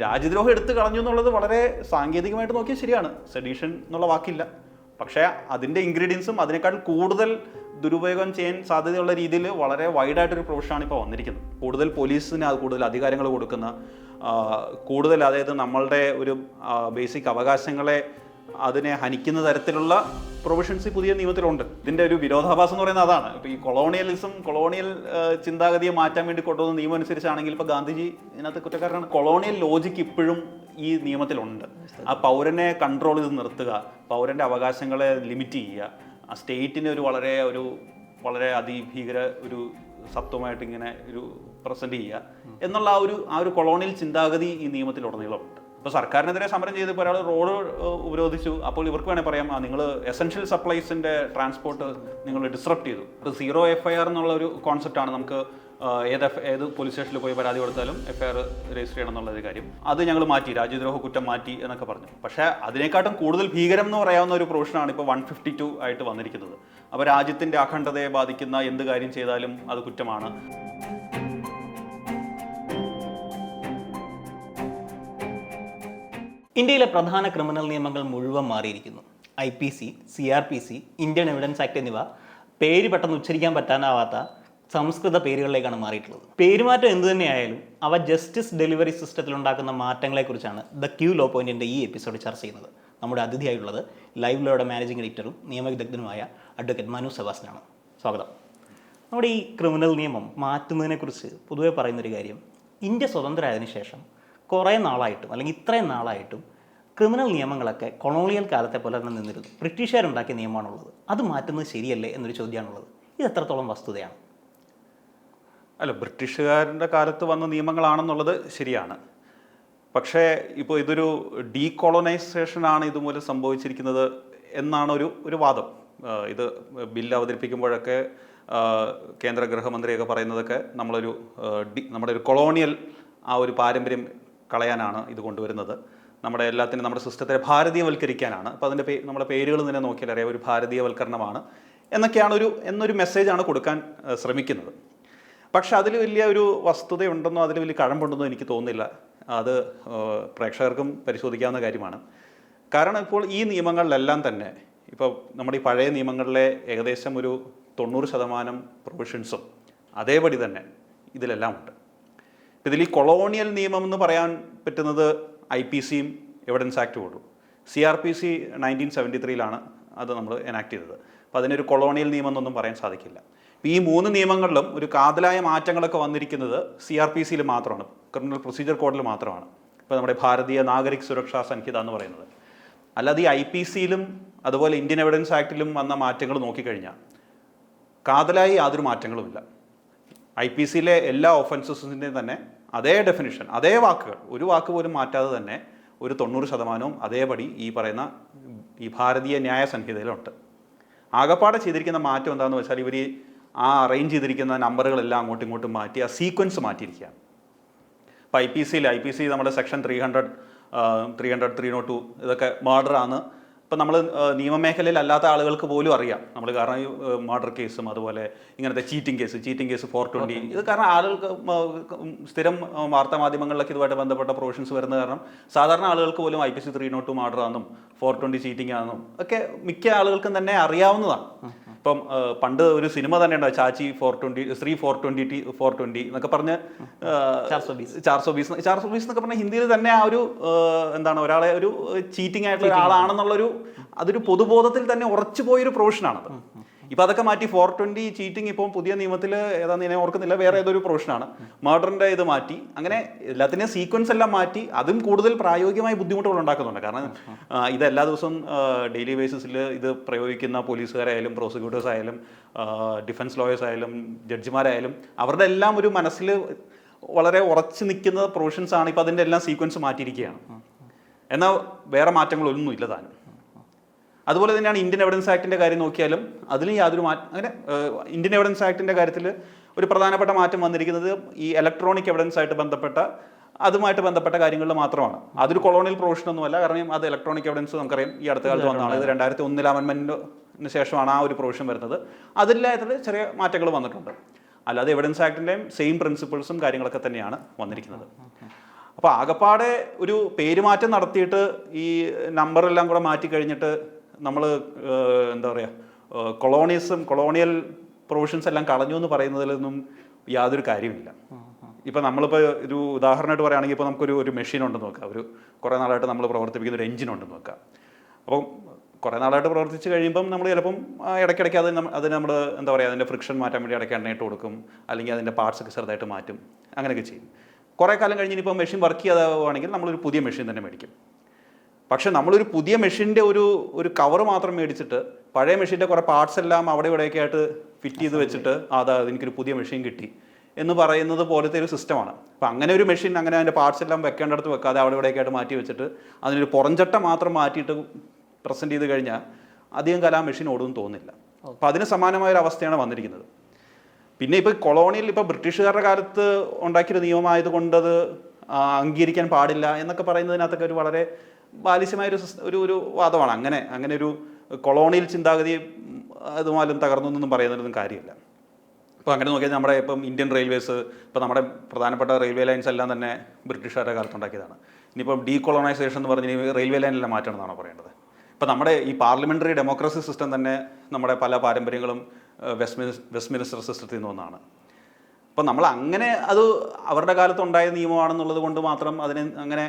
രാജ്യദ്രോഹം എടുത്തു കളഞ്ഞു എന്നുള്ളത് വളരെ സാങ്കേതികമായിട്ട് നോക്കിയാൽ ശരിയാണ്. സെഡീഷൻ എന്നുള്ള വാക്കില്ല. പക്ഷേ അതിൻ്റെ ഇൻഗ്രീഡിയൻസും അതിനേക്കാൾ കൂടുതൽ ദുരുപയോഗം ചെയ്യാൻ സാധ്യതയുള്ള രീതിയിൽ വളരെ വൈഡായിട്ടൊരു പ്രൊഫഷനാണ് ഇപ്പോൾ വന്നിരിക്കുന്നത്. കൂടുതൽ പോലീസിന് കൂടുതൽ അധികാരങ്ങൾ കൊടുക്കുന്ന, കൂടുതൽ അതായത് നമ്മളുടെ ഒരു ബേസിക് അവകാശങ്ങളെ അതിനെ ഹനിക്കുന്ന തരത്തിലുള്ള പ്രൊവിഷൻസ് പുതിയ നിയമത്തിലുണ്ട്. ഇതിൻ്റെ ഒരു വിരോധാഭാസം എന്ന് പറയുന്നത് അതാണ്. ഇപ്പോൾ ഈ കൊളോണിയൽ ചിന്താഗതിയെ മാറ്റാൻ വേണ്ടി കൊണ്ടുവന്ന നിയമം അനുസരിച്ചാണെങ്കിൽ ഇപ്പോൾ ഗാന്ധിജി ഇതിനകത്ത് കുറ്റക്കാരനാണ്. കൊളോണിയൽ ലോജിക്ക് ഇപ്പോഴും ഈ നിയമത്തിലുണ്ട്. ആ പൗരനെ കൺട്രോൾ ചെയ്ത് നിർത്തുക, പൗരൻ്റെ അവകാശങ്ങളെ ലിമിറ്റ് ചെയ്യുക, ആ സ്റ്റേറ്റിനെ വളരെ അതിഭീകര ഒരു സത്വമായിട്ട് ഇങ്ങനെ ഒരു പ്രസൻറ്റ് ചെയ്യുക എന്നുള്ള ആ ഒരു കൊളോണിയൽ ചിന്താഗതി ഈ നിയമത്തിലുടനീളമുണ്ട്. ഇപ്പോൾ സർക്കാരിനെതിരെ സമരം ചെയ്തപ്പോൾ ഒരാൾ റോഡ് ഉപരോധിച്ചു. അപ്പോൾ ഇവർക്ക് വേണേൽ പറയാം, നിങ്ങൾ എസെൻഷ്യൽ സപ്ലൈസിൻ്റെ ട്രാൻസ്പോർട്ട് നിങ്ങൾ ഡിസ്റപ്റ്റ് ചെയ്തു. ഇപ്പോൾ 0 FIR എന്നുള്ള ഒരു കോൺസെപ്റ്റാണ്. നമുക്ക് ഏത് പോലീസ് സ്റ്റേഷനിൽ പോയി പരാതി കൊടുത്താലും FIR രജിസ്റ്റർ ചെയ്യണം എന്നുള്ളൊരു കാര്യം. അത് ഞങ്ങൾ മാറ്റി, രാജ്യദ്രോഹ കുറ്റം മാറ്റി എന്നൊക്കെ പറഞ്ഞു. പക്ഷേ അതിനെക്കാട്ടും കൂടുതൽ ഭീകരം എന്ന് പറയാവുന്ന ഒരു പ്രൊവിഷനാണ് ഇപ്പോൾ 152 ആയിട്ട് വന്നിരിക്കുന്നത്. അപ്പോൾ രാജ്യത്തിൻ്റെ അഖണ്ഡതയെ ബാധിക്കുന്ന എന്ത് കാര്യം ചെയ്താലും അത് കുറ്റമാണ്. ഇന്ത്യയിലെ പ്രധാന ക്രിമിനൽ നിയമങ്ങൾ മുഴുവൻ മാറിയിരിക്കുന്നു. IPC, CRPC, Indian evidence act എന്നിവ പേര് പെട്ടെന്ന് ഉച്ചരിക്കാൻ പറ്റാനാവാത്ത സംസ്കൃത പേരുകളിലേക്കാണ് മാറിയിട്ടുള്ളത്. പേരുമാറ്റം എന്തു തന്നെയായാലും അവ ജസ്റ്റിസ് ഡെലിവറി സിസ്റ്റത്തിൽ ഉണ്ടാക്കുന്ന മാറ്റങ്ങളെക്കുറിച്ചാണ് ദ ക്യൂ ലോ പോയിന്റിൻ്റെ ഈ എപ്പിസോഡ് ചർച്ച ചെയ്യുന്നത്. നമ്മുടെ അതിഥിയായിട്ടുള്ളത് ലൈവ് ലോയുടെ മാനേജിംഗ് എഡിറ്ററും നിയമവിദഗ്ധനുമായ അഡ്വക്കേറ്റ് മനു സെബാസ്റ്റ്യനാണ്. സ്വാഗതം. നമ്മുടെ ഈ ക്രിമിനൽ നിയമം മാറ്റുന്നതിനെക്കുറിച്ച് പൊതുവെ പറയുന്നൊരു കാര്യം, ഇന്ത്യ സ്വതന്ത്രമായതിനു ശേഷം കുറേ നാളായിട്ടും അല്ലെങ്കിൽ ഇത്രയും നാളായിട്ടും ക്രിമിനൽ നിയമങ്ങളൊക്കെ കൊളോണിയൽ കാലത്തെ പോലെ തന്നെ നിന്നിരുന്നു. ബ്രിട്ടീഷുകാരുണ്ടാക്കിയ നിയമമാണുള്ളത്. അത് മാറ്റുന്നത് ശരിയല്ലേ എന്നൊരു ചോദ്യമാണുള്ളത്. ഇത് എത്രത്തോളം വസ്തുതയാണ്? അല്ല, ബ്രിട്ടീഷുകാരുടെ കാലത്ത് വന്ന നിയമങ്ങളാണെന്നുള്ളത് ശരിയാണ്. പക്ഷേ ഇപ്പോൾ ഇതൊരു ഡീകോളനൈസേഷനാണ് ഇതുമൂലം സംഭവിച്ചിരിക്കുന്നത് എന്നാണ് ഒരു വാദം. ഇത് ബില്ല് അവതരിപ്പിക്കുമ്പോഴൊക്കെ കേന്ദ്ര ഗൃഹമന്ത്രിയൊക്കെ പറയുന്നതൊക്കെ നമ്മുടെ ഒരു കൊളോണിയൽ ആ ഒരു പാരമ്പര്യം കളയാനാണ് ഇത് കൊണ്ടുവരുന്നത്. നമ്മുടെ സിസ്റ്റത്തെ ഭാരതീയവൽക്കരിക്കാനാണ്. അപ്പോൾ അതിൻ്റെ നമ്മുടെ പേരുകൾ തന്നെ നോക്കിയാൽ അറിയാം, ഒരു ഭാരതീയവൽക്കരണമാണ് എന്നൊരു മെസ്സേജാണ് കൊടുക്കാൻ ശ്രമിക്കുന്നത്. പക്ഷെ അതിൽ വലിയ ഒരു വസ്തുതയുണ്ടെന്നോ അതിൽ വലിയ കഴമ്പുണ്ടെന്നോ എനിക്ക് തോന്നുന്നില്ല. അത് പ്രേക്ഷകർക്കും പരിശോധിക്കാവുന്ന കാര്യമാണ്. കാരണം ഇപ്പോൾ ഈ നിയമങ്ങളിലെല്ലാം തന്നെ ഇപ്പോൾ നമ്മുടെ ഈ പഴയ നിയമങ്ങളിലെ ഏകദേശം ഒരു 90% പ്രൊവിഷൻസും അതേപടി തന്നെ ഇതിലെല്ലാം ഉണ്ട്. ഇതിൽ ഈ കൊളോണിയൽ നിയമം എന്ന് പറയാൻ പറ്റുന്നത് IPCയും എവിഡൻസ് ആക്റ്റും ഉള്ളൂ. CRPC 1973 അത് നമ്മൾ എനാക്ട് ചെയ്തത്. അപ്പോൾ അതിനൊരു കൊളോണിയൽ നിയമം എന്നൊന്നും പറയാൻ സാധിക്കില്ല. ഇപ്പോൾ ഈ 3 നിയമങ്ങളിലും ഒരു കാതലായ മാറ്റങ്ങളൊക്കെ വന്നിരിക്കുന്നത് CRPCയിൽ മാത്രമാണ്, ക്രിമിനൽ പ്രൊസീജിയർ കോഡിൽ മാത്രമാണ്. ഇപ്പോൾ നമ്മുടെ ഭാരതീയ നാഗരിക് സുരക്ഷാ സംഹിത എന്ന് പറയുന്നത്. അല്ലാതെ ഈ IPCയിലും അതുപോലെ ഇന്ത്യൻ എവിഡൻസ് ആക്റ്റിലും വന്ന മാറ്റങ്ങൾ നോക്കിക്കഴിഞ്ഞാൽ കാതലായി യാതൊരു മാറ്റങ്ങളുമില്ല. IPCയിലെ എല്ലാ ഒഫൻസസിൻ്റെയും തന്നെ അതേ ഡെഫിനിഷൻ, അതേ വാക്കുകൾ, ഒരു വാക്ക് പോലും മാറ്റാതെ തന്നെ ഒരു 90% അതേപടി ഈ പറയുന്ന ഈ ഭാരതീയ ന്യായ സംഹിതയിലുണ്ട്. ആകപ്പാടെ ചെയ്തിരിക്കുന്ന മാറ്റം എന്താണെന്ന് വെച്ചാൽ ഇവർ ആ അറേഞ്ച് ചെയ്തിരിക്കുന്ന നമ്പറുകളെല്ലാം അങ്ങോട്ടും ഇങ്ങോട്ടും മാറ്റി ആ സീക്വൻസ് മാറ്റിയിരിക്കുകയാണ്. ഇപ്പോൾ IPC നമ്മുടെ സെക്ഷൻ 300, 302 ഇതൊക്കെ മർഡറാണ്. ഇപ്പം നമ്മൾ നിയമമേഖലയിൽ അല്ലാത്ത ആളുകൾക്ക് പോലും അറിയാം. നമ്മൾ കാരണം ഈ മർഡർ കേസും അതുപോലെ ഇങ്ങനത്തെ ചീറ്റിംഗ് കേസ് 420 ഇത് കാരണം ആളുകൾക്ക് സ്ഥിരം വാർത്താ മാധ്യമങ്ങളിലൊക്കെ ഇതുമായിട്ട് ബന്ധപ്പെട്ട പ്രൊവിഷൻസ് വരുന്ന കാരണം സാധാരണ ആളുകൾക്ക് പോലും IPC 302 മർഡർ ആണെന്നും 420 ചീറ്റിംഗ് ആണെന്നും ഒക്കെ മിക്ക ആളുകൾക്കും തന്നെ അറിയാവുന്നതാണ്. ഇപ്പം പണ്ട് ഒരു സിനിമ തന്നെ ഉണ്ടാവും, ചാച്ചി 420, ശ്രീ 420 എന്നൊക്കെ പറഞ്ഞ് 420 എന്നൊക്കെ പറഞ്ഞാൽ ഹിന്ദിയിൽ തന്നെ ആ ഒരു ഒരാളെ ഒരു ചീറ്റിംഗ് ആയിട്ടുള്ള ഒരാളാണെന്നുള്ളൊരു അതൊരു പൊതുബോധത്തിൽ തന്നെ ഉറച്ചു പോയൊരു പ്രൊവിഷനാണത്. ഇപ്പം അതൊക്കെ മാറ്റി 420 ചീറ്റിംഗ് ഇപ്പം പുതിയ നിയമത്തിൽ ഏതാണെന്ന് ഞാൻ ഓർക്കുന്നില്ല, വേറെ ഏതൊരു പ്രൊവിഷനാണ്. മർഡറിൻ്റെ ഇത് മാറ്റി, അങ്ങനെ എല്ലാത്തിനെയും സീക്വൻസ് എല്ലാം മാറ്റി. അതും കൂടുതൽ പ്രായോഗികമായ ബുദ്ധിമുട്ടുകൾ ഉണ്ടാക്കുന്നുണ്ട്. കാരണം ഇത് എല്ലാ ദിവസവും ഡെയിലി ബേസിസിൽ ഇത് പ്രയോഗിക്കുന്ന പോലീസുകാരായാലും പ്രോസിക്യൂട്ടേഴ്സ് ആയാലും ഡിഫൻസ് ലോയേഴ്സ് ആയാലും ജഡ്ജിമാരായാലും അവരുടെ എല്ലാം ഒരു മനസ്സിൽ വളരെ ഉറച്ചു നിൽക്കുന്ന പ്രൊവിഷൻസാണ്. ഇപ്പോൾ അതിൻ്റെ എല്ലാം സീക്വൻസ് മാറ്റിയിരിക്കുകയാണ്. എന്നാൽ വേറെ മാറ്റങ്ങളൊന്നും ഇല്ല താനും. അതുപോലെ തന്നെയാണ് ഇന്ത്യൻ എവിഡൻസ് ആക്ടിൻ്റെ കാര്യം നോക്കിയാലും അതിലും യാതൊരു അങ്ങനെ ഇന്ത്യൻ എവിഡൻസ് ആക്ടിൻ്റെ കാര്യത്തിൽ ഒരു പ്രധാനപ്പെട്ട മാറ്റം വന്നിരിക്കുന്നത് ഈ ഇലക്ട്രോണിക് എവിഡൻസ് ആയിട്ട് അതുമായിട്ട് ബന്ധപ്പെട്ട കാര്യങ്ങളിൽ മാത്രമാണ്. അതൊരു കൊളോണിയൽ പ്രൊവിഷനൊന്നുമല്ല. കാരണം അത് ഇലക്ട്രോണിക് എവിഡൻസ് നമുക്കറിയാം ഈ അടുത്ത കാലത്ത് വന്നതാണ്. ഇത് 2001 അമെൻമെൻറ്റിന് ശേഷമാണ് ആ ഒരു പ്രൊവിഷൻ വരുന്നത്. അതിൽ ചെറിയ മാറ്റങ്ങൾ വന്നിട്ടുണ്ട്. അല്ലാതെ എവിഡൻസ് ആക്ടിൻ്റെയും സെയിം പ്രിൻസിപ്പിൾസും കാര്യങ്ങളൊക്കെ തന്നെയാണ് വന്നിരിക്കുന്നത്. അപ്പോൾ ആകപ്പാടെ ഒരു പേരുമാറ്റം നടത്തിയിട്ട് ഈ നമ്പറെല്ലാം കൂടെ മാറ്റി കഴിഞ്ഞിട്ട് നമ്മൾ എന്താ പറയുക കൊളോണിയൽ പ്രൊവിഷൻസ് എല്ലാം കളഞ്ഞു എന്ന് പറയുന്നതിലൊന്നും യാതൊരു കാര്യമില്ല. ഇപ്പം നമ്മളിപ്പോൾ ഒരു ഉദാഹരണമായിട്ട് പറയുകയാണെങ്കിൽ ഇപ്പോൾ നമുക്കൊരു മെഷീൻ ഉണ്ടെന്ന് നോക്കാം, കുറേ നാളായിട്ട് നമ്മൾ പ്രവർത്തിപ്പിക്കുന്ന ഒരു എഞ്ചിൻ ഉണ്ടെന്ന് നോക്കാം. അപ്പം കുറേ നാളായിട്ട് പ്രവർത്തിച്ച് കഴിയുമ്പം നമ്മൾ ചിലപ്പം ഇടയ്ക്കിടയ്ക്ക് അത് നമ്മൾ എന്താ പറയുക, അതിൻ്റെ ഫ്രിക്ഷൻ മാറ്റാൻ വേണ്ടി ഇടയ്ക്ക് എണ്ണയിട്ട് കൊടുക്കും, അല്ലെങ്കിൽ അതിൻ്റെ പാർട്സൊക്കെ ചെറുതായിട്ട് മാറ്റും, അങ്ങനെയൊക്കെ ചെയ്യും. കുറേ കാലം കഴിഞ്ഞ് ഇപ്പോൾ മെഷീൻ വർക്ക് ചെയ്യാതാവുകയാണെങ്കിൽ നമ്മളൊരു പുതിയ മെഷീൻ തന്നെ മേടിക്കും. പക്ഷേ നമ്മളൊരു പുതിയ മെഷീൻ്റെ ഒരു കവർ മാത്രം മേടിച്ചിട്ട് പഴയ മെഷീൻ്റെ കുറേ പാർട്സ് എല്ലാം അവിടെ ഇവിടെയൊക്കെ ആയിട്ട് ഫിറ്റ് ചെയ്ത് വെച്ചിട്ട് എനിക്കൊരു പുതിയ മെഷീൻ കിട്ടി എന്ന് പറയുന്നത് പോലത്തെ ഒരു സിസ്റ്റമാണ്. അപ്പം അങ്ങനെ ഒരു മെഷീൻ അങ്ങനെ അതിൻ്റെ പാർട്സ് എല്ലാം വെക്കേണ്ടടുത്ത് വെക്കാതെ അവിടെ ഇവിടെയൊക്കെ ആയിട്ട് മാറ്റി വെച്ചിട്ട് അതിനൊരു പുറംചട്ട മാത്രം മാറ്റിയിട്ട് പ്രസൻറ്റ് ചെയ്ത് കഴിഞ്ഞാൽ അധികം കാലം ആ മെഷീൻ ഓടുമെന്ന് തോന്നുന്നില്ല. അപ്പോൾ അതിന് സമാനമായൊരു അവസ്ഥയാണ് വന്നിരിക്കുന്നത്. പിന്നെ ഇപ്പോൾ കൊളോണിയൽ ഇപ്പോൾ ബ്രിട്ടീഷുകാരുടെ കാലത്ത് ഉണ്ടാക്കിയൊരു നിയമമായതുകൊണ്ടത് അംഗീകരിക്കാൻ പാടില്ല എന്നൊക്കെ പറയുന്നതിനകത്തൊക്കെ ഒരു വളരെ ബാലിശ്യമായൊരു ഒരു വാദമാണ്. അങ്ങനെ ഒരു കൊളോണിയൽ ചിന്താഗതി അതുമാലും തകർന്നു എന്നൊന്നും പറയുന്നതിനൊന്നും കാര്യമില്ല. ഇപ്പോൾ അങ്ങനെ നോക്കിയാൽ നമ്മുടെ ഇപ്പം ഇന്ത്യൻ റെയിൽവേസ്, ഇപ്പോൾ നമ്മുടെ പ്രധാനപ്പെട്ട റെയിൽവേ ലൈൻസ് എല്ലാം തന്നെ ബ്രിട്ടീഷുകാരുടെ കാലത്ത് ഉണ്ടാക്കിയതാണ്. ഇനിയിപ്പം ഡീകൊളോണൈസേഷൻ എന്ന് പറഞ്ഞ് റെയിൽവേ ലൈനെല്ലാം മാറ്റണമെന്നാണ് പറയേണ്ടത്. ഇപ്പോൾ നമ്മുടെ ഈ പാർലമെൻ്ററി ഡെമോക്രസി സിസ്റ്റം തന്നെ നമ്മുടെ പല പാരമ്പര്യങ്ങളും വെസ്റ്റ്മിനിസ്റ്റർ സിസ്റ്റത്തിൽ നിന്ന് ഒന്നാണ്. അപ്പോൾ നമ്മൾ അത് അവരുടെ കാലത്ത് ഉണ്ടായ നിയമമാണെന്നുള്ളത് കൊണ്ട് മാത്രം അങ്ങനെ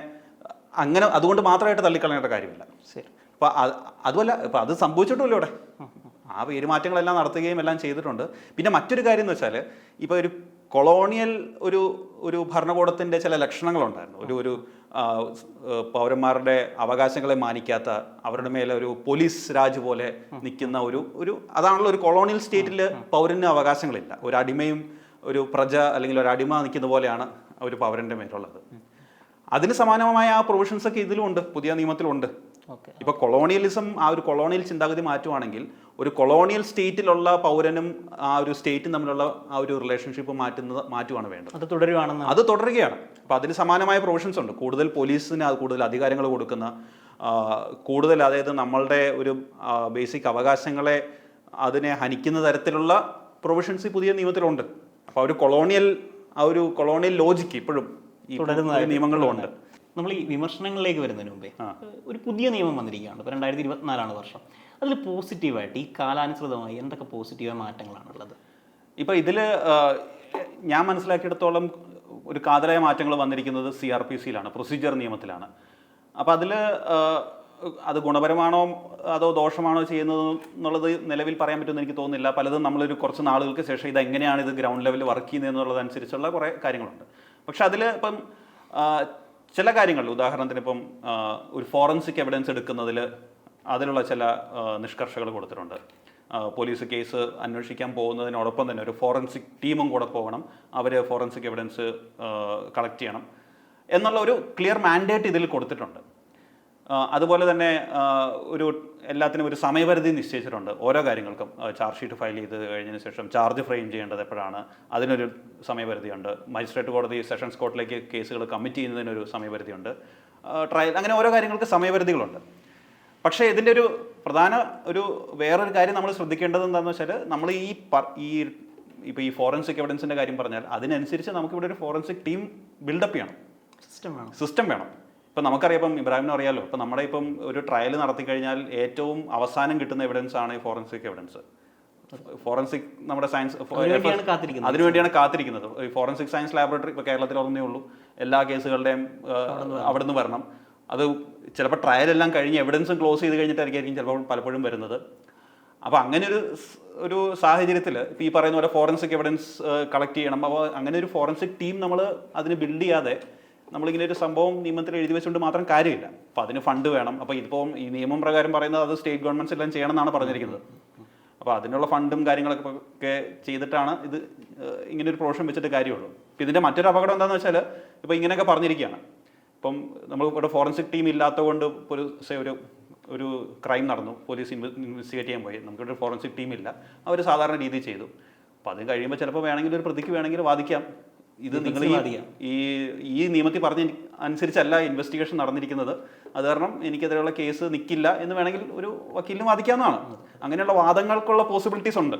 അതുകൊണ്ട് മാത്രമായിട്ട് തള്ളിക്കളയേണ്ട കാര്യമില്ല. ശരി. അപ്പോൾ അതുമല്ല, ഇപ്പോൾ അത് സംഭവിച്ചിട്ടുമല്ലോ ഇവിടെ. ആ പേരുമാറ്റങ്ങളെല്ലാം നടത്തുകയും എല്ലാം ചെയ്തിട്ടുണ്ട്. പിന്നെ മറ്റൊരു കാര്യം എന്ന് വെച്ചാൽ ഇപ്പോൾ ഒരു കൊളോണിയൽ ഒരു ഭരണകൂടത്തിൻ്റെ ചില ലക്ഷണങ്ങളുണ്ടായിരുന്നു. ഒരു പൗരന്മാരുടെ അവകാശങ്ങളെ മാനിക്കാത്ത, അവരുടെ മേലെ ഒരു പോലീസ് രാജ് പോലെ നിൽക്കുന്ന അതാണല്ലോ ഒരു കൊളോണിയൽ സ്റ്റേറ്റിൽ പൗരന് അവകാശങ്ങളില്ല. ഒരു അടിമയും ഒരു പ്രജ അല്ലെങ്കിൽ ഒരു അടിമ നിൽക്കുന്ന പോലെയാണ് ഒരു പൗരൻ്റെ മേലുള്ളത്. അതിന് സമാനമായ ആ പ്രൊവിഷൻസൊക്കെ ഇതിലുമുണ്ട്, പുതിയ നിയമത്തിലുണ്ട്. ഇപ്പോൾ കൊളോണിയലിസം, ഒരു കൊളോണിയൽ ചിന്താഗതി മാറ്റുവാണെങ്കിൽ ഒരു കൊളോണിയൽ സ്റ്റേറ്റിലുള്ള പൗരനും ആ ഒരു സ്റ്റേറ്റും തമ്മിലുള്ള ആ ഒരു റിലേഷൻഷിപ്പ് മാറ്റുവാണ് വേണ്ടത്. അത് തുടരുകയാണ്. അപ്പോൾ അതിന് സമാനമായ പ്രൊവിഷൻസ് ഉണ്ട്. കൂടുതൽ പോലീസിന് കൂടുതൽ അധികാരങ്ങൾ കൊടുക്കുന്ന, കൂടുതൽ അതായത് നമ്മളുടെ ഒരു ബേസിക് അവകാശങ്ങളെ അതിനെ ഹനിക്കുന്ന തരത്തിലുള്ള പ്രൊവിഷൻസ് പുതിയ നിയമത്തിലുണ്ട്. അപ്പോൾ ഒരു കൊളോണിയൽ ലോജിക്ക് ഇപ്പോഴും ഈ നിയമങ്ങളിലുണ്ട്. നമ്മൾ ഈ വിമർശനങ്ങളിലേക്ക് വരുന്നതിന് മുമ്പേ ഒരു പുതിയ നിയമം വന്നിരിക്കുകയാണ്. ഇപ്പോൾ 2024 വർഷം. അതിൽ പോസിറ്റീവായിട്ട് ഈ കാലാനുസൃതമായി എന്തൊക്കെ പോസിറ്റീവായ മാറ്റങ്ങളാണുള്ളത്? ഇപ്പോൾ ഇതിൽ ഞാൻ മനസ്സിലാക്കിയെടുത്തോളം ഒരു കാതലായ മാറ്റങ്ങൾ വന്നിരിക്കുന്നത് CRPCയിലാണ്, പ്രൊസീജിയർ നിയമത്തിലാണ്. അപ്പോൾ അത് ഗുണപരമാണോ അതോ ദോഷമാണോ ചെയ്യുന്നത് എന്നുള്ളത് നിലവിൽ പറയാൻ പറ്റുമെന്ന് എനിക്ക് തോന്നുന്നില്ല. പലതും നമ്മളൊരു കുറച്ച് നാളുകൾക്ക് ശേഷം ഇതെങ്ങനെയാണ് ഇത് ഗ്രൗണ്ട് ലെവലിൽ വർക്ക് ചെയ്യുന്നത് എന്നുള്ളതനുസരിച്ചുള്ള കുറേ കാര്യങ്ങളുണ്ട്. പക്ഷെ അതിൽ ഇപ്പം ചില കാര്യങ്ങൾ, ഉദാഹരണത്തിന് ഇപ്പം ഒരു ഫോറൻസിക് എവിഡൻസ് എടുക്കുന്നതിൽ അതിലുള്ള ചില നിഷ്കർഷകൾ കൊടുത്തിട്ടുണ്ട്. പോലീസ് കേസ് അന്വേഷിക്കാൻ പോകുന്നതിനോടൊപ്പം തന്നെ ഒരു ഫോറൻസിക് ടീമും കൂടെ പോകണം, അവർ ഫോറൻസിക് എവിഡൻസ് കളക്ട് ചെയ്യണം എന്നുള്ള ഒരു ക്ലിയർ മാൻഡേറ്റ് ഇതിൽ കൊടുത്തിട്ടുണ്ട്. അതുപോലെ തന്നെ എല്ലാത്തിനും ഒരു സമയപരിധി നിശ്ചയിച്ചിട്ടുണ്ട്. ഓരോ കാര്യങ്ങൾക്കും ചാർജ് ഷീറ്റ് ഫയൽ ചെയ്ത് കഴിഞ്ഞതിന് ശേഷം ചാർജ് ഫ്രെയിം ചെയ്യേണ്ടത് എപ്പോഴാണ്, അതിനൊരു സമയപരിധിയുണ്ട്. മജിസ്ട്രേറ്റ് കോടതി, സെഷൻസ് കോർട്ടിലേക്ക് കേസുകൾ കമ്മിറ്റ് ചെയ്യുന്നതിനൊരു സമയപരിധിയുണ്ട്. ട്രയൽ, അങ്ങനെ ഓരോ കാര്യങ്ങൾക്ക് സമയപരിധികളുണ്ട്. പക്ഷേ ഇതിൻ്റെ വേറൊരു കാര്യം നമ്മൾ ശ്രദ്ധിക്കേണ്ടത് എന്താണെന്ന് വെച്ചാൽ, നമ്മൾ ഇപ്പോൾ ഈ ഫോറൻസിക് എവിഡൻസിൻ്റെ കാര്യം പറഞ്ഞാൽ അതിനനുസരിച്ച് നമുക്കിവിടെ ഒരു ഫോറൻസിക് ടീം ബിൽഡപ്പ് ചെയ്യണം, സിസ്റ്റം വേണം. ഇപ്പം നമുക്കറിയാം, ഇപ്പം ഇബ്രാഹിമിനും അറിയാമല്ലോ, ഇപ്പം നമ്മുടെ ഒരു ട്രയൽ നടത്തി കഴിഞ്ഞാൽ ഏറ്റവും അവസാനം കിട്ടുന്ന എവിഡൻസ് ആണ് ഈ ഫോറൻസിക് എവിഡൻസ്. നമ്മുടെ സയൻസ് അതിനുവേണ്ടിയാണ് കാത്തിരിക്കുന്നത്. ഈ ഫോറൻസിക് സയൻസ് ലാബറട്ടറി ഇപ്പോൾ കേരളത്തിൽ ഒന്നേ ഉള്ളൂ. എല്ലാ കേസുകളുടെയും അവിടെ നിന്ന് വരണം. അത് ചിലപ്പോൾ ട്രയലെല്ലാം കഴിഞ്ഞ് എവിഡൻസും ക്ലോസ് ചെയ്ത് കഴിഞ്ഞിട്ടായിരിക്കും ചിലപ്പോൾ പലപ്പോഴും വരുന്നത്. അപ്പോൾ അങ്ങനെ ഒരു സാഹചര്യത്തിൽ ഇപ്പോൾ ഈ പറയുന്ന പോലെ ഫോറൻസിക് എവിഡൻസ് കളക്ട് ചെയ്യണം. അപ്പോൾ അങ്ങനെ ഒരു ഫോറൻസിക് ടീം നമ്മൾ അതിന് ബിൽഡ് ചെയ്യാതെ നമ്മളിങ്ങനെ ഒരു സംഭവം നിയമത്തിൽ എഴുതി വെച്ചുകൊണ്ട് മാത്രം കാര്യമില്ല. അപ്പോൾ അതിന് ഫണ്ട് വേണം. അപ്പോൾ ഇതിപ്പോൾ ഈ നിയമം പ്രകാരം പറയുന്നത് അത് സ്റ്റേറ്റ് ഗവൺമെൻറ്റ്സ് എല്ലാം ചെയ്യണം എന്നാണ് പറഞ്ഞിരിക്കുന്നത്. അപ്പോൾ അതിനുള്ള ഫണ്ടും കാര്യങ്ങളൊക്കെ ചെയ്തിട്ടാണ് ഇത് ഇങ്ങനെ ഒരു പ്രൊവിഷൻ വെച്ചിട്ട് കാര്യമുള്ളൂ. അപ്പോൾ ഇതിൻ്റെ മറ്റൊരു അപകടം എന്താണെന്ന് വെച്ചാൽ, ഇപ്പോൾ ഇങ്ങനെയൊക്കെ പറഞ്ഞിരിക്കുകയാണ്. ഇപ്പം നമ്മൾ ഇവിടെ ഫോറൻസിക് ടീം ഇല്ലാത്തതുകൊണ്ട് ഒരു ക്രൈം നടന്നു, പോലീസ് ഇൻവെസ്റ്റിഗേറ്റ് ചെയ്യാൻ പോയി, നമുക്കിവിടെ ഒരു ഫോറൻസിക് ടീം ഇല്ല, അവർ സാധാരണ രീതിയിൽ ചെയ്തു. അപ്പോൾ അത് കഴിയുമ്പോൾ ചിലപ്പോൾ വേണമെങ്കിൽ ഒരു പ്രതിക്ക് വേണമെങ്കിൽ വാദിക്കാം, ഇത് നിങ്ങൾ ഈ നിയമത്തിൽ പറഞ്ഞ അനുസരിച്ചല്ല ഇൻവെസ്റ്റിഗേഷൻ നടന്നിരിക്കുന്നത്, അത് കാരണം എനിക്കെതിരെയുള്ള കേസ് നിൽക്കില്ല എന്ന് വേണമെങ്കിൽ ഒരു വക്കീലിന് വാദിക്കാവുന്നതാണ്. അങ്ങനെയുള്ള വാദങ്ങൾക്കുള്ള പോസിബിലിറ്റീസ് ഉണ്ട്.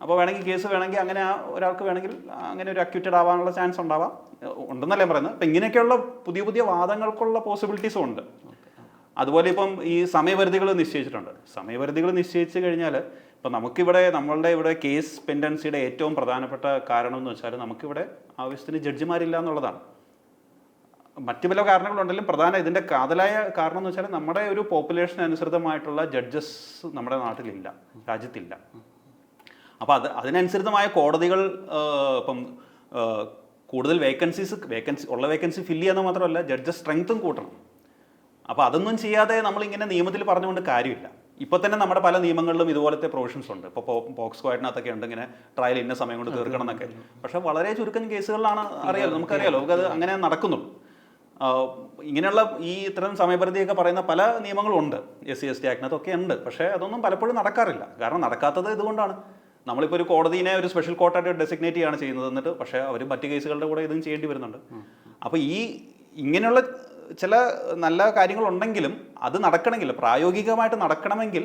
അപ്പോൾ വേണമെങ്കിൽ കേസ് വേണമെങ്കിൽ അങ്ങനെ ഒരാൾക്ക് വേണമെങ്കിൽ അങ്ങനെ ഒരു അക്യൂറ്റഡ് ആവാനുള്ള ചാൻസ് ഉണ്ടാവാം, ഉണ്ടെന്നല്ലേ പറയുന്നത്. അപ്പം ഇങ്ങനെയൊക്കെയുള്ള പുതിയ പുതിയ വാദങ്ങൾക്കുള്ള പോസിബിലിറ്റീസും ഉണ്ട്. അതുപോലെ ഇപ്പം ഈ സമയപരിധികൾ നിശ്ചയിച്ചിട്ടുണ്ട്. സമയപരിധികൾ നിശ്ചയിച്ചു കഴിഞ്ഞാൽ ഇപ്പം നമുക്കിവിടെ നമ്മളുടെ ഇവിടെ കേസ് പെൻഡൻസിയുടെ ഏറ്റവും പ്രധാനപ്പെട്ട കാരണം എന്ന് വെച്ചാൽ നമുക്കിവിടെ ആവശ്യത്തിന് ജഡ്ജിമാരില്ല എന്നുള്ളതാണ്. മറ്റു പല കാരണങ്ങളുണ്ടെങ്കിലും പ്രധാന ഇതിൻ്റെ കാതലായ കാരണം എന്ന് വെച്ചാൽ നമ്മുടെ ഒരു പോപ്പുലേഷൻ അനുസൃതമായിട്ടുള്ള ജഡ്ജസ് നമ്മുടെ നാട്ടിലില്ല, രാജ്യത്തില്ല. അപ്പോൾ അതിനനുസൃതമായ കോടതികൾ ഇപ്പം കൂടുതൽ വേക്കൻസി ഫില്ല് ചെയ്യാന്ന് മാത്രമല്ല ജഡ്ജസ് സ്ട്രെങ്ത്തും കൂട്ടണം. അപ്പോൾ അതൊന്നും ചെയ്യാതെ നമ്മളിങ്ങനെ നിയമത്തിൽ പറഞ്ഞുകൊണ്ട് കാര്യമില്ല. ഇപ്പോൾ തന്നെ നമ്മുടെ പല നിയമങ്ങളിലും ഇതുപോലത്തെ പ്രൊവിഷൻസ് ഉണ്ട്. ഇപ്പോൾ പോക്സ്കോ ആയിട്ടിനകത്തൊക്കെ ഉണ്ട് ഇങ്ങനെ ട്രയൽ ഇന്ന സമയം കൊണ്ട് തീർക്കണം എന്നൊക്കെ. പക്ഷേ വളരെ ചുരുക്കം കേസുകളിലാണ് നമുക്കറിയാലോ നമുക്കത് അങ്ങനെ നടക്കുന്നുള്ളൂ. ഇങ്ങനെയുള്ള ഇത്തരം സമയപരിധിയൊക്കെ പറയുന്ന പല നിയമങ്ങളും ഉണ്ട്, SC/ST ആക്ടിനകത്തൊക്കെ ഉണ്ട്. പക്ഷേ അതൊന്നും പലപ്പോഴും നടക്കാറില്ല. കാരണം നടക്കാത്തത് ഇതുകൊണ്ടാണ്. നമ്മളിപ്പോൾ ഒരു കോടതിനെ ഒരു സ്പെഷ്യൽ കോർട്ടായിട്ട് ഡെസിഗ്നേറ്റ് ചെയ്യാണ് ചെയ്യുന്നത്, എന്നിട്ട് പക്ഷേ അവർ മറ്റ് കേസുകളുടെ കൂടെ ഇതും ചെയ്യേണ്ടി വരുന്നുണ്ട്. അപ്പോൾ ഇങ്ങനെയുള്ള ചില നല്ല കാര്യങ്ങളുണ്ടെങ്കിലും അത് നടക്കണമെങ്കിൽ, പ്രായോഗികമായിട്ട് നടക്കണമെങ്കിൽ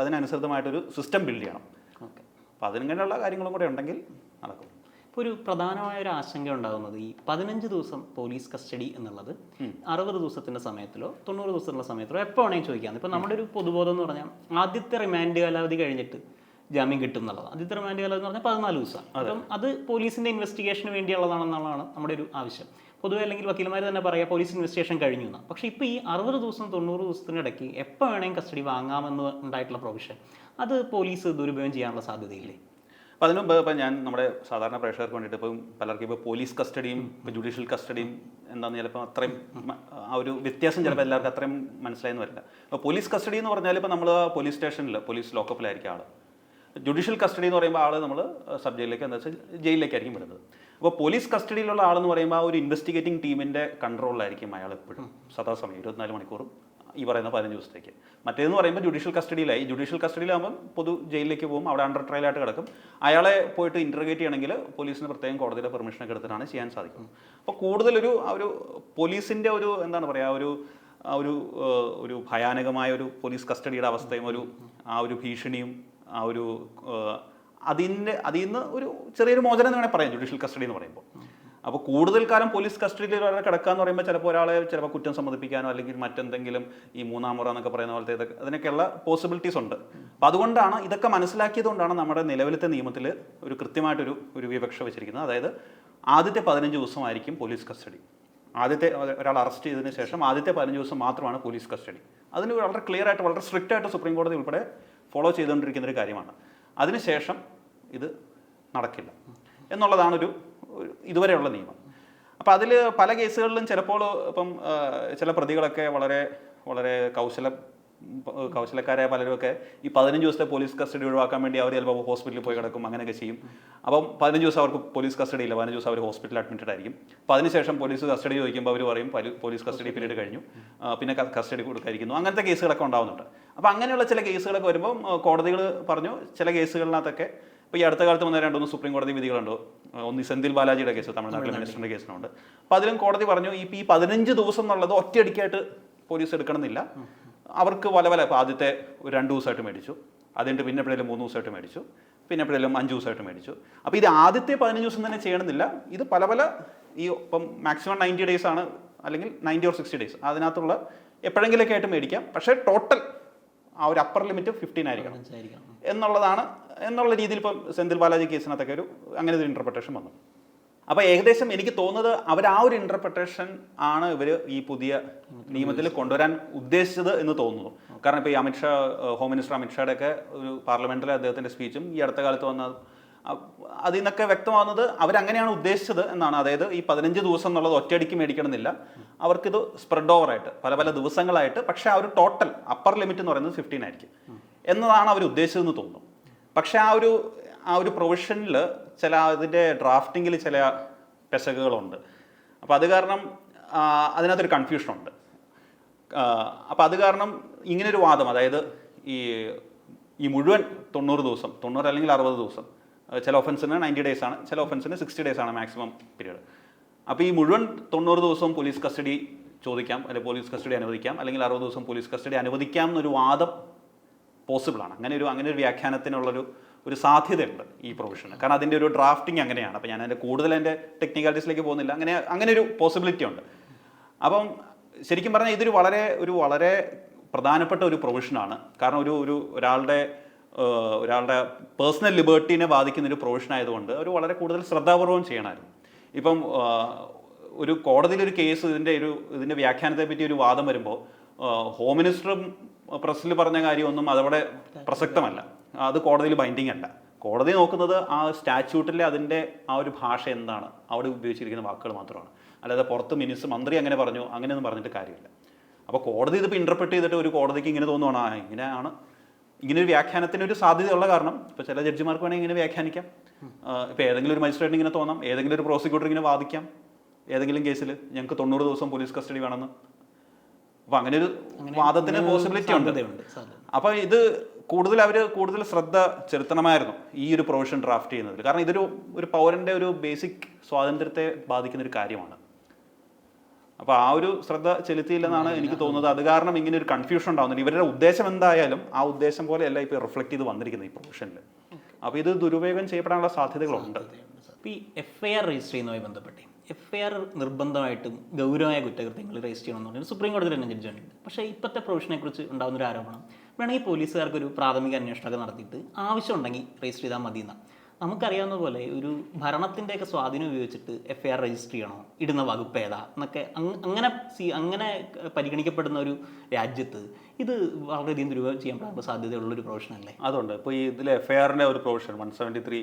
അതിനനുസൃതമായിട്ടൊരു സിസ്റ്റം ബിൽഡ് ചെയ്യണം. ഓക്കെ. അപ്പോൾ അതിനിങ്ങനെയുള്ള കാര്യങ്ങളും കൂടെ ഉണ്ടെങ്കിൽ നടക്കും. ഇപ്പോൾ ഒരു പ്രധാനമായ ഒരു ആശങ്ക ഉണ്ടാകുന്നത് ഈ 15 ദിവസം പോലീസ് കസ്റ്റഡി എന്നുള്ളത് 60 ദിവസത്തിൻ്റെ സമയത്തിലോ 90 ദിവസത്തിലുള്ള സമയത്തിലോ എപ്പോൾ വേണമെങ്കിൽ ചോദിക്കാം. ഇപ്പോൾ നമ്മുടെ ഒരു പൊതുബോധം എന്ന് പറഞ്ഞാൽ ആദ്യത്തെ റിമാൻഡ് കാലാവധി കഴിഞ്ഞിട്ട് ജാമ്യം കിട്ടും എന്നുള്ളത്. ആദ്യത്തെ റിമാൻഡ് കാലാവധി എന്ന് പറഞ്ഞാൽ 14 ദിവസം. അപ്പം അത് പോലീസിൻ്റെ ഇൻവെസ്റ്റിഗേഷന് വേണ്ടിയുള്ളതാണെന്നുള്ളതാണ് നമ്മുടെ ഒരു ആവശ്യം. പൊതുവെ അല്ലെങ്കിൽ വക്കീലന്മാർ തന്നെ പറയുക പോലീസ് ഇൻവെസ്റ്റിഗേഷൻ കഴിഞ്ഞു എന്നാണ്. പക്ഷേ ഇപ്പോൾ ഈ 60 ദിവസം 90 ദിവസത്തിനിടയ്ക്ക് എപ്പോൾ വേണമെങ്കിൽ കസ്റ്റഡി വാങ്ങാമെന്ന് ഉണ്ടായിട്ടുള്ള പ്രൊവിഷൻ അത് പോലീസ് ദുരുപയോഗം ചെയ്യാനുള്ള സാധ്യതയില്ലേ? അപ്പോൾ അതിന് മുമ്പ് ഇപ്പം ഞാൻ നമ്മുടെ സാധാരണ പ്രേക്ഷകർക്ക് വേണ്ടിയിട്ട് ഇപ്പം പലർക്കും ഇപ്പോൾ പോലീസ് കസ്റ്റഡിയും ഇപ്പോൾ ജുഡീഷ്യൽ കസ്റ്റഡിയും എന്താണെന്ന് ചിലപ്പോൾ അത്രയും ആ ഒരു വ്യത്യാസം ചിലപ്പോൾ എല്ലാവർക്കും അത്രയും മനസ്സിലായെന്ന് വരില്ല. അപ്പോൾ പോലീസ് കസ്റ്റഡി എന്ന് പറഞ്ഞാൽ ഇപ്പോൾ നമ്മൾ പോലീസ് സ്റ്റേഷനിൽ പോലീസ് ലോക്കപ്പിലായിരിക്കും ആൾ. ജുഡീഷ്യൽ കസ്റ്റഡി എന്ന് പറയുമ്പോൾ ആൾ നമ്മൾ സബ് ജയിലിലേക്ക് എന്താ വെച്ചാൽ ജയിലിലേക്കായിരിക്കും വരുന്നത്. അപ്പോൾ പോലീസ് കസ്റ്റഡിയിലുള്ള ആളെന്ന് പറയുമ്പോൾ ആ ഒരു ഇൻവെസ്റ്റിഗേറ്റിംഗ് ടീമിൻ്റെ കൺട്രോളിലായിരിക്കും അയാൾ എപ്പോഴും സദാസമയം 24 മണിക്കൂറും ഈ പറയുന്ന 15 ദിവസത്തേക്ക്. മറ്റേതെന്ന് പറയുമ്പോൾ ജുഡീഷ്യൽ കസ്റ്റഡിയിലായി. ജുഡീഷ്യൽ കസ്റ്റഡിയിലാകുമ്പോൾ പൊതു ജയിലിലേക്ക് പോകും, അവിടെ അണ്ടർ ട്രയലായിട്ട് കിടക്കും. അയാളെ പോയിട്ട് ഇൻറ്റർഗേറ്റ് ചെയ്യണമെങ്കിൽ പോലീസിന് പ്രത്യേകം കോടതിയുടെ പെർമിഷനൊക്കെ എടുത്തിട്ടാണ് ചെയ്യാൻ സാധിക്കും. അപ്പോൾ കൂടുതലൊരു ഒരു പോലീസിൻ്റെ ഒരു എന്താണ് പറയുക ഒരു ഭയാനകമായ ഒരു പോലീസ് കസ്റ്റഡിയുടെ അവസ്ഥയും ഒരു ഭീഷണിയും അതിൽ നിന്ന് ഒരു ചെറിയൊരു മോചനം എന്ന് വേണമെങ്കിൽ പറയാം ജുഡീഷ്യൽ കസ്റ്റഡി എന്ന് പറയുമ്പോൾ. അപ്പോൾ കൂടുതൽ കാലം പോലീസ് കസ്റ്റഡിയിൽ ഒരാളെ കിടക്കുക എന്ന് പറയുമ്പോൾ ചിലപ്പോൾ ഒരാളെ കുറ്റം സമ്മതിപ്പിക്കാനോ അല്ലെങ്കിൽ മറ്റെന്തെങ്കിലും ഈ മൂന്നാം മുറ എന്നൊക്കെ പറയുന്ന പോലത്തെ അതിനൊക്കെയുള്ള പോസിബിലിറ്റീസ് ഉണ്ട്. അപ്പോൾ അതുകൊണ്ടാണ് ഇതൊക്കെ മനസ്സിലാക്കിയതുകൊണ്ടാണ് നമ്മുടെ നിലവിലത്തെ നിയമത്തിൽ ഒരു കൃത്യമായിട്ടൊരു വിവക്ഷ വെച്ചിരിക്കുന്നത്. അതായത് ആദ്യത്തെ 15 ദിവസമായിരിക്കും പോലീസ് കസ്റ്റഡി. ഒരാൾ അറസ്റ്റ് ചെയ്തതിന് ശേഷം ആദ്യത്തെ 15 ദിവസം മാത്രമാണ് പോലീസ് കസ്റ്റഡി. അതിന് വളരെ ക്ലിയർ ആയിട്ട് വളരെ സ്ട്രിക്റ്റ് ആയിട്ട് സുപ്രീം കോടതി ഉൾപ്പെടെ ഫോളോ ചെയ്തുകൊണ്ടിരിക്കുന്ന ഒരു കാര്യമാണ്. അതിനുശേഷം ഇത് നടക്കില്ല എന്നുള്ളതാണ് ഇതുവരെയുള്ള നിയമം. അപ്പോൾ അതിൽ പല കേസുകളിലും ചിലപ്പോൾ ഇപ്പം ചില പ്രതികളൊക്കെ വളരെ വളരെ കൗശലക്കാരായ പലരുമൊക്കെ ഈ 15 ദിവസത്തെ പോലീസ് കസ്റ്റഡി ഒഴിവാക്കാൻ വേണ്ടി അവർ ചിലപ്പോൾ ഹോസ്പിറ്റലിൽ പോയി കിടക്കും, അങ്ങനെയൊക്കെ ചെയ്യും. അപ്പം 15 ദിവസം അവർക്ക് പോലീസ് കസ്റ്റഡി ഇല്ല, 15 ദിവസം അവർ ഹോസ്പിറ്റലിൽ അഡ്മിറ്റഡ് ആയിരിക്കും. അപ്പോൾ അതിനുശേഷം പോലീസ് കസ്റ്റഡി ചോദിക്കുമ്പോൾ അവർ പറയും പോലീസ് കസ്റ്റഡി പീരീഡ് കഴിഞ്ഞു, പിന്നെ കസ്റ്റഡി കൊടുക്കാതിരിക്കുന്നു. അങ്ങനത്തെ കേസുകളൊക്കെ ഉണ്ടാകുന്നുണ്ട്. അപ്പോൾ അങ്ങനെയുള്ള ചില കേസുകളൊക്കെ വരുമ്പോൾ കോടതികൾ പറഞ്ഞു ചില കേസുകളിനകത്തൊക്കെ ഇപ്പോൾ ഈ അടുത്ത കാലത്ത് വന്ന 2-3 സുപ്രീം കോടതി വിധികളുണ്ട്. ഒന്ന് സെന്തിൽ ബാലാജിയുടെ കേസ്, തമിഴ്നാട്ടിലെ മിനിസ്റ്ററിൻ്റെ കേസിനുണ്ട്. അപ്പോൾ അതിലും കോടതി പറഞ്ഞു ഈ 15 ദിവസം എന്നുള്ളത് ഒറ്റയടിക്കായിട്ട് പോലീസ് എടുക്കണമെന്നില്ല. അവർക്ക് ഇപ്പോൾ ആദ്യത്തെ 2 ദിവസമായിട്ട് മേടിച്ചു, അതിൻ്റെ പിന്നെ എപ്പോഴേലും 3 ദിവസമായിട്ട് മേടിച്ചു, പിന്നെ എപ്പോഴേലും 5 ദിവസമായിട്ട് മേടിച്ചു. അപ്പോൾ ഇത് ആദ്യത്തെ 15 ദിവസം തന്നെ ചെയ്യണമെന്നില്ല. ഇത് പല ഇപ്പം മാക്സിമം 90 ഡേയ്സ് ആണ്, അല്ലെങ്കിൽ 90 or 60 ഡേയ്സ് അതിനകത്തുള്ള എപ്പോഴെങ്കിലൊക്കെ ആയിട്ട് മേടിക്കാം. പക്ഷേ ടോട്ടൽ ആ ഒരു അപ്പർ ലിമിറ്റ് 15 ആയിരിക്കണം എന്നുള്ള രീതിയിൽ ഇപ്പം സെന്തിൽ ബാലാജി കേസിനകത്തൊക്കെ അങ്ങനെ ഒരു ഇൻ്റർപ്രിട്ടേഷൻ വന്നു. അപ്പോൾ ഏകദേശം എനിക്ക് തോന്നുന്നത് അവർ ആ ഒരു ഇൻ്റർപ്രിട്ടേഷൻ ആണ് ഇവർ ഈ പുതിയ നിയമത്തിൽ കൊണ്ടുവരാൻ ഉദ്ദേശിച്ചത് എന്ന് തോന്നുന്നു. കാരണം ഇപ്പോൾ ഈ ഹോം മിനിസ്റ്റർ അമിത്ഷായുടെയൊക്കെ ഒരു പാർലമെൻറ്റിലെ അദ്ദേഹത്തിൻ്റെ സ്പീച്ചും ഈ അടുത്ത കാലത്ത് വന്ന അതിൽ നിന്നൊക്കെ വ്യക്തമാകുന്നത് അവരങ്ങനെയാണ് ഉദ്ദേശിച്ചത് എന്നാണ്. അതായത് ഈ 15 ദിവസം എന്നുള്ളത് ഒറ്റയടിക്ക് മേടിക്കണമെന്നില്ല, അവർക്കിത് സ്പ്രെഡ് ഓവറായിട്ട് പല ദിവസങ്ങളായിട്ട്, പക്ഷേ ആ ഒരു ടോട്ടൽ അപ്പർ ലിമിറ്റ് എന്ന് പറയുന്നത് 15 ആയിരിക്കും എന്നതാണ് അവർ ഉദ്ദേശിച്ചതെന്ന് തോന്നുന്നു. പക്ഷേ ആ ഒരു പ്രൊവിഷനിൽ അതിൻ്റെ ഡ്രാഫ്റ്റിങ്ങിൽ ചില പെശകുകളുണ്ട്. അപ്പോൾ അത് കാരണം അതിനകത്തൊരു കൺഫ്യൂഷനുണ്ട്. അപ്പോൾ അത് കാരണം ഇങ്ങനൊരു വാദം, അതായത് ഈ മുഴുവൻ 90 ദിവസം 90 അല്ലെങ്കിൽ 60 ദിവസം, ചില ഒഫൻസിന് 90 ഡേയ്സ് ആണ്, ചില ഒഫൻസിന് 60 ഡേയ്സ് ആണ് മാക്സിമം പീരീഡ്. അപ്പോൾ ഈ മുഴുവൻ 90 ദിവസവും പോലീസ് കസ്റ്റഡി ചോദിക്കാം, അല്ലെങ്കിൽ പോലീസ് കസ്റ്റഡി അനുവദിക്കാം, അല്ലെങ്കിൽ 60 ദിവസം പോലീസ് കസ്റ്റഡി അനുവദിക്കാം എന്നൊരു വാദം പോസിബിളാണ്. അങ്ങനെ ഒരു വ്യാഖ്യാനത്തിനുള്ളൊരു ഒരു സാധ്യതയുണ്ട് ഈ പ്രൊവിഷന്. കാരണം അതിൻ്റെ ഒരു ഡ്രാഫ്റ്റിംഗ് അങ്ങനെയാണ്. അപ്പോൾ ഞാൻ അതിൻ്റെ കൂടുതൽ എൻ്റെ ടെക്നിക്കാലിറ്റീസിലേക്ക് പോകുന്നില്ല. അങ്ങനെ ഒരു പോസിബിലിറ്റി ഉണ്ട്. അപ്പം ശരിക്കും പറഞ്ഞാൽ ഇതൊരു വളരെ പ്രധാനപ്പെട്ട ഒരു പ്രൊവിഷനാണ്. കാരണം ഒരാളുടെ പേഴ്സണൽ ലിബർട്ടീനെ ബാധിക്കുന്ന ഒരു പ്രൊവിഷൻ ആയതുകൊണ്ട് ഒരു വളരെ കൂടുതൽ ശ്രദ്ധാപൂർവം ചെയ്യണമായിരുന്നു. ഇപ്പം ഒരു കോടതിയിലൊരു കേസ് ഇതിൻ്റെ വ്യാഖ്യാനത്തെ പറ്റി ഒരു വാദം വരുമ്പോൾ ഹോം മിനിസ്റ്ററും പ്രസ്സിൽ പറഞ്ഞ കാര്യമൊന്നും അതവിടെ പ്രസക്തമല്ല. അത് കോടതിയിൽ ബൈൻഡിങ് അല്ല. കോടതി നോക്കുന്നത് ആ സ്റ്റാറ്റ്യൂട്ടിലെ അതിൻ്റെ ആ ഒരു ഭാഷ എന്താണ്, അവിടെ ഉപയോഗിച്ചിരിക്കുന്ന വാക്കുകൾ മാത്രമാണ്. അല്ലാതെ പുറത്ത് മന്ത്രി അങ്ങനെ പറഞ്ഞു അങ്ങനെയൊന്നും പറഞ്ഞിട്ട് കാര്യമില്ല. അപ്പോൾ കോടതി ഇതിപ്പോൾ ഇൻ്റർപ്രറ്റ് ചെയ്തിട്ട് ഒരു കോടതിക്ക് ഇങ്ങനെ തോന്നുവാണ് ഇങ്ങനൊരു വ്യാഖ്യാനത്തിന് ഒരു സാധ്യതയുള്ള കാരണം ഇപ്പോൾ ചില ജഡ്ജിമാർക്ക് വേണമെങ്കിൽ ഇങ്ങനെ വ്യാഖ്യാനിക്കാം. ഇപ്പോൾ ഏതെങ്കിലും ഒരു മജിസ്ട്രേറ്റിന് ഇങ്ങനെ തോന്നാം, ഏതെങ്കിലും ഒരു പ്രോസിക്യൂട്ടർ ഇങ്ങനെ വാദിക്കാം ഏതെങ്കിലും കേസിൽ ഞങ്ങൾക്ക് 90 ദിവസം പോലീസ് കസ്റ്റഡി വേണമെന്ന്. അപ്പോൾ അങ്ങനെ ഒരു വാദത്തിന് പോസിബിലിറ്റി ഉണ്ട്. അപ്പോൾ ഇത് കൂടുതൽ ശ്രദ്ധ ചെലുത്തണമായിരുന്നു ഈ ഒരു പ്രൊവിഷൻ ഡ്രാഫ്റ്റ് ചെയ്യുന്നതിൽ. കാരണം ഒരു പൗരൻ്റെ ഒരു ബേസിക് സ്വാതന്ത്ര്യത്തെ ബാധിക്കുന്ന ഒരു കാര്യമാണ്. അപ്പോൾ ആ ഒരു ശ്രദ്ധ ചെലുത്തിയില്ലെന്നാണ് എനിക്ക് തോന്നുന്നത്. അത് കാരണം ഇങ്ങനെ ഒരു കൺഫ്യൂഷൻ ഉണ്ടാകുന്നുണ്ട്. ഇവരുടെ ഉദ്ദേശം എന്തായാലും ആ ഉദ്ദേശം പോലെയല്ല ഇപ്പോൾ റിഫ്ലക്ട് ചെയ്ത് വന്നിരിക്കുന്നത് ഈ പ്രൊവിഷനിൽ. അപ്പോൾ ഇത് ദുരുപയോഗം ചെയ്യപ്പെടാനുള്ള സാധ്യതകളുണ്ട്. ഇപ്പോൾ ഈ FIR രജിസ്റ്റർ ചെയ്യുന്നതുമായി ബന്ധപ്പെട്ട് FIR നിർബന്ധമായിട്ടും ഗൗരവമായ കുറ്റകൃത്യങ്ങൾ രജിസ്റ്റർ ചെയ്യണമെന്ന് പറഞ്ഞാൽ സുപ്രീം കോടതിയിൽ തന്നെ ജഡ്ജ്മെന്റ്. പക്ഷേ ഇപ്പോഴത്തെ പ്രൊവിഷനെ കുറിച്ച് ഉണ്ടാകുന്ന ഒരു ആരോപണം വേണമെങ്കിൽ പോലീസുകാർക്ക് ഒരു പ്രാഥമിക അന്വേഷണമൊക്കെ നടത്തിയിട്ട് ആവശ്യമുണ്ടെങ്കിൽ രജിസ്റ്റർ ചെയ്താൽ മതി എന്നാണ്. നമുക്കറിയാവുന്ന പോലെ ഒരു ഭരണത്തിൻ്റെയൊക്കെ സ്വാധീനം ഉപയോഗിച്ചിട്ട് FIR രജിസ്റ്റർ ചെയ്യണോ, ഇടുന്ന വകുപ്പ് ഏതാ എന്നൊക്കെ അങ്ങനെ പരിഗണിക്കപ്പെടുന്ന ഒരു രാജ്യത്ത് ഇത് വളരെയധികം ദുരുപയോഗം ചെയ്യാൻ സാധ്യതയുള്ളൊരു പ്രൊവിഷനല്ലേ? അതുകൊണ്ട് ഇപ്പോൾ ഈ ഇതിൽ FIRന്റെ ഒരു പ്രൊവിഷൻ 173